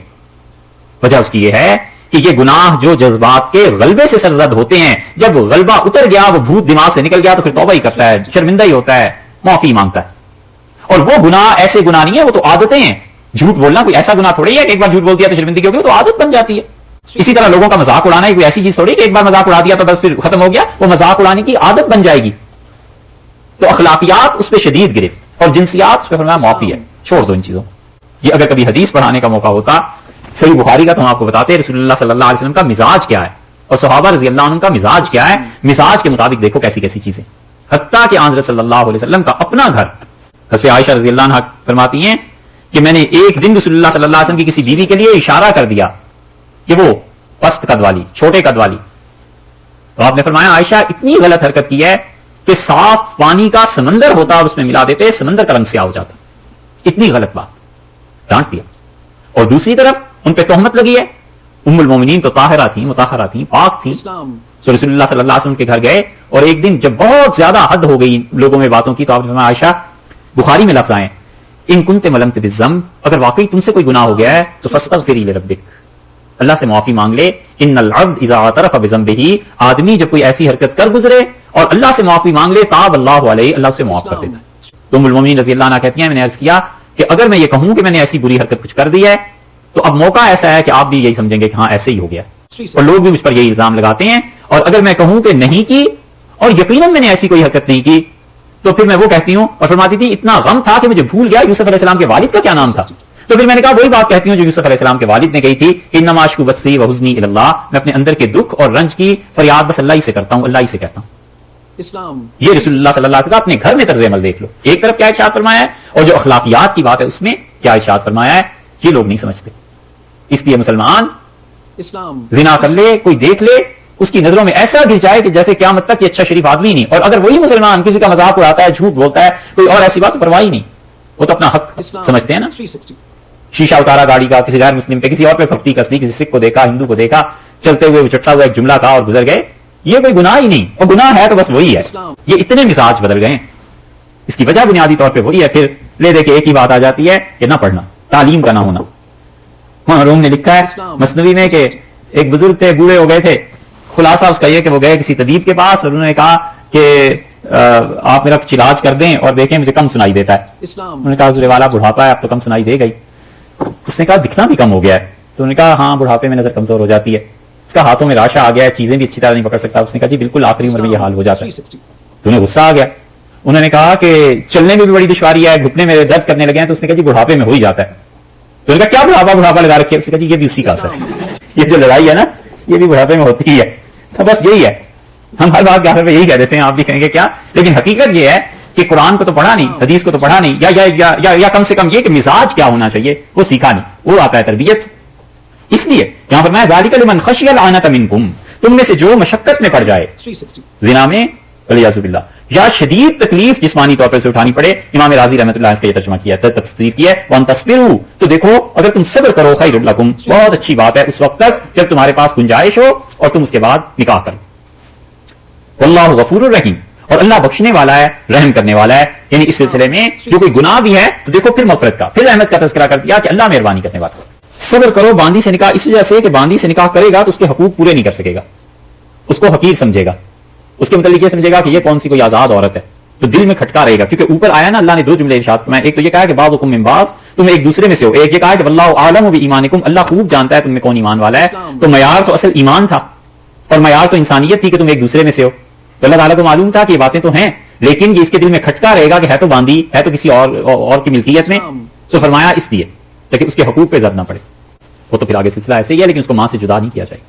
وجہ اس کی یہ ہے کہ یہ گناہ جو جذبات کے غلبے سے سرزد ہوتے ہیں, جب غلبہ اتر گیا, وہ بھوت دماغ سے نکل گیا, تو پھر توبہ ہی کرتا ہے, شرمندہ ہی ہوتا ہے, معافی مانگتا ہے. اور وہ گناہ ایسے گناہ نہیں ہے, وہ تو عادتیں ہیں. جھوٹ بولنا کوئی ایسا گناہ تھوڑی ہے کہ ایک بار جھوٹ بول دیا تو شرمندگی ہوگی, وہ تو عادت بن جاتی ہے. اسی طرح لوگوں کا مذاق اڑانا کوئی ایسی چیز تھوڑی کہ ایک بار مذاق اڑا دیا تو بس پھر ختم ہو گیا, وہ مذاق اڑانے کی عادت بن جائے گی. تو اخلاقیات اس پہ شدید گرفت, اور جنسیات اس پہ فرمایا معافی ہے, چھوڑ دو ان چیزوں. یہ اگر کبھی حدیث پڑھانے کا موقع ہوتا صحیح بخاری کا, تو ہم آپ کو بتاتے ہیں رسول اللہ صلی اللہ علیہ وسلم کا مزاج کیا ہے اور صحابہ رضی اللہ عنہ کا مزاج کیا ہے. مزاج کے مطابق دیکھو کیسی کیسی چیزیں. حتیٰ کہ حضرت صلی اللہ علیہ وسلم کا اپنا گھر, حضرت عائشہ رضی اللہ عنہ فرماتی ہیں کہ میں نے ایک دن رسول اللہ صلی اللہ علیہ وسلم کی کسی بیوی کے لیے اشارہ کر دیا کہ وہ پست قد والی, چھوٹے قد والی. تو آپ نے فرمایا عائشہ اتنی غلط حرکت کی ہے کہ صاف پانی کا سمندر ہوتا اور اس میں ملا دیتے, سمندر کا رنگ سیاہ ہو جاتا. اتنی غلط بات, ڈانٹ دیا. اور دوسری طرف ان پہ تہمت لگی ہے. ام المومنین تو طاہرہ تھیں, مطہرہ تھیں, پاک تھیں. تو رسول اللہ صلی اللہ علیہ وسلم کے گھر گئے, اور ایک دن جب بہت زیادہ حد ہو گئی لوگوں میں باتوں کی, تو آپ نے فرمایا عائشہ, بخاری میں لفظ آئے ان کنت ملمت بالذنب, اگر واقعی تم سے کوئی گناہ ہو گیا ہے تو فاستغفری لربک, اللہ سے معافی مانگ لے. ان العبد اذا اعترف بذنبہ, آدمی جب کوئی ایسی حرکت کر گزرے اور اللہ سے معافی مانگ لے, تاب اللہ علیہ, اللہ اسے معاف کر دیتا ہے. تو ام المومنین رضی اللہ عنہ کہتی ہیں میں نے عرض کیا کہ اگر میں یہ کہوں کہ میں نے ایسی بری حرکت کچھ کر دی ہے تو اب موقع ایسا ہے کہ آپ بھی یہی سمجھیں گے کہ ہاں ایسے ہی ہو گیا, اور لوگ بھی مجھ پر یہی الزام لگاتے ہیں. اور اگر میں کہوں کہ نہیں کی اور یقیناً میں نے ایسی کوئی حرکت نہیں کی, تو پھر میں وہ کہتی ہوں, اور فرماتی تھی اتنا غم تھا کہ مجھے بھول گیا یوسف علیہ السلام کے والد کا کیا نام تھا. تو پھر میں نے کہا وہی بات کہتی ہوں جو یوسف علیہ السلام کے والد نے کہی تھی, انما اشکو بثی وحزنی الی اللہ, میں اپنے اندر کے دکھ اور رنج کی فریاد بس اللہ ہی سے کرتا ہوں, اللہ ہی سے کہتا ہوں. یہ رسول اللہ صلی اللہ علیہ وسلم اپنے گھر میں طرز عمل دیکھ لو. ایک طرف کیا ارشاد فرمایا ہے, اور جو اخلاقیات کی بات ہے اس میں کیا ارشاد فرمایا ہے, یہ لوگ نہیں سمجھتے. اس لیے مسلمان زنا کر لے, کوئی دیکھ لے, اس کی نظروں میں ایسا گر جائے کہ جیسے قیامت تک یہ اچھا شریف آدمی نہیں. اور اگر وہی مسلمان کسی کا مذاق اڑاتا ہے, جھوٹ بولتا ہے, کوئی اور ایسی بات تو پرواہ ہی نہیں, وہ تو اپنا حق سمجھتے ہیں نا. شیشہ اتارا گاڑی کا کسی غیر مسلم پہ, کسی اور پہ پھپتی کس لی, کسی سکھ کو دیکھا, ہندو کو دیکھا, چلتے ہوئے وہ چٹا ہوا ایک جملہ کہا اور گزر گئے, یہ کوئی گناہ ہی نہیں. اور گناہ ہے تو بس وہی ہے. یہ اتنے مزاج بدل گئے, اس کی وجہ بنیادی طور پہ وہی ہے. پھر لے دے کے ایک ہی بات آ جاتی ہے کہ نہ پڑھنا, تعلیم کا نہ ہونا. روم نے لکھا ہے مثنوی میں کہ ایک بزرگ تھے, بوڑھے ہو گئے تھے. خلاصہ اس کا یہ کہ وہ گئے کسی طبیب کے پاس اور انہوں نے کہا کہ آپ میرا کچھ علاج کر دیں اور دیکھیں مجھے کم سنائی دیتا ہے. انہوں نے کہا حضور والا بڑھاپا ہے, اب تو کم سنائی دے گئی. اس نے کہا دکھنا بھی کم ہو گیا ہے. تو انہوں نے کہا ہاں بڑھاپے میں نظر کمزور ہو جاتی ہے, اس کا ہاتھوں میں راشا آ گیا ہے, چیزیں بھی اچھی طرح نہیں پکڑ سکتا. اس نے کہا جی بالکل آخری عمر میں یہ حال ہو جاتا ہے. تو انہیں غصہ آ گیا. انہوں نے کہا کہ چلنے میں بھی بڑی دشواری ہے, گھٹنے میرے درد کرنے لگے ہیں. تو اس نے کہا جی بڑھاپے میں ہو ہی جاتا ہے. تو انہوں نے کہا کیا بڑھاپا لگا رکھے. اس نے کہا جی یہ بھی اسی کا اثر ہے, یہ جو لڑائی ہے نا یہ بھی بڑھاپے میں ہوتی ہی ہے. تو بس یہی ہے, ہم ہر بات کے آخر میں یہی کہہ دیتے ہیں, آپ بھی کہیں گے کیا. لیکن حقیقت یہ ہے کہ قرآن کو تو پڑھا نہیں, حدیث کو تو پڑھا نہیں, یا کم سے کم یہ کہ مزاج کیا ہونا چاہیے وہ سیکھا نہیں, وہ آتا ہے تربیت. اس لیے یہاں پر میں ذالک لمن خشی العنت منکم, تم میں سے جو مشقت میں پڑ جائے زنا میں ولیعوذ باللہ, یا شدید تکلیف جسمانی طور پر سے اٹھانی پڑے. امام راضی رحمۃ اللہ اس کا یہ ترجمہ کیا ہے, تفسیر کی ہے, وان تصبروا, تو دیکھو اگر تم صبر کرو خیر لکم, بہت اچھی بات ہے اس وقت تک جب تمہارے پاس گنجائش ہو اور تم اس کے بعد نکاح کرو. واللہ غفور الرحیم, اور اللہ بخشنے والا ہے، رحم کرنے والا ہے. یعنی اس سلسلے میں جو کوئی گناہ بھی ہے تو دیکھو پھر مغفرت کا، پھر رحمت کا تذکرہ کر دیا کہ اللہ مہربانی کرنے والا. صبر کرو باندی سے نکاح، اس وجہ سے کہ باندی سے نکاح کرے گا تو اس کے حقوق پورے نہیں کر سکے گا، اس کو حقیر سمجھے گا، اس کے متعلق یہ سمجھے گا کہ یہ کون سی کوئی آزاد عورت ہے، تو دل میں کھٹکا رہے گا. کیونکہ اوپر آیا نا اللہ نے دو جملے ارشاد فرمائے، ایک تو یہ کہا کہ بعضکم من بعض، تم ایک دوسرے میں سے ہو، ایک یہ کہا کہ واللہ اعلم بایمانکم، اللہ خوب جانتا ہے تم میں کون ایمان والا ہے. تو معیار تو اصل ایمان تھا اور معیار تو انسانیت تھی کہ تم ایک دوسرے میں سے ہو. تو اللہ تعالیٰ کو معلوم تھا کہ یہ باتیں تو ہیں، لیکن یہ اس کے دل میں کھٹکا رہے گا کہ ہے تو باندھی، ہے تو کسی اور کی ملکیت میں. تو فرمایا اس لیے لیکن اس کے حقوق پہ زد نہ پڑے. وہ تو پھر آگے سلسلہ ایسے ہی ہے، لیکن اس کو ماں سے جدا نہیں کیا جائے.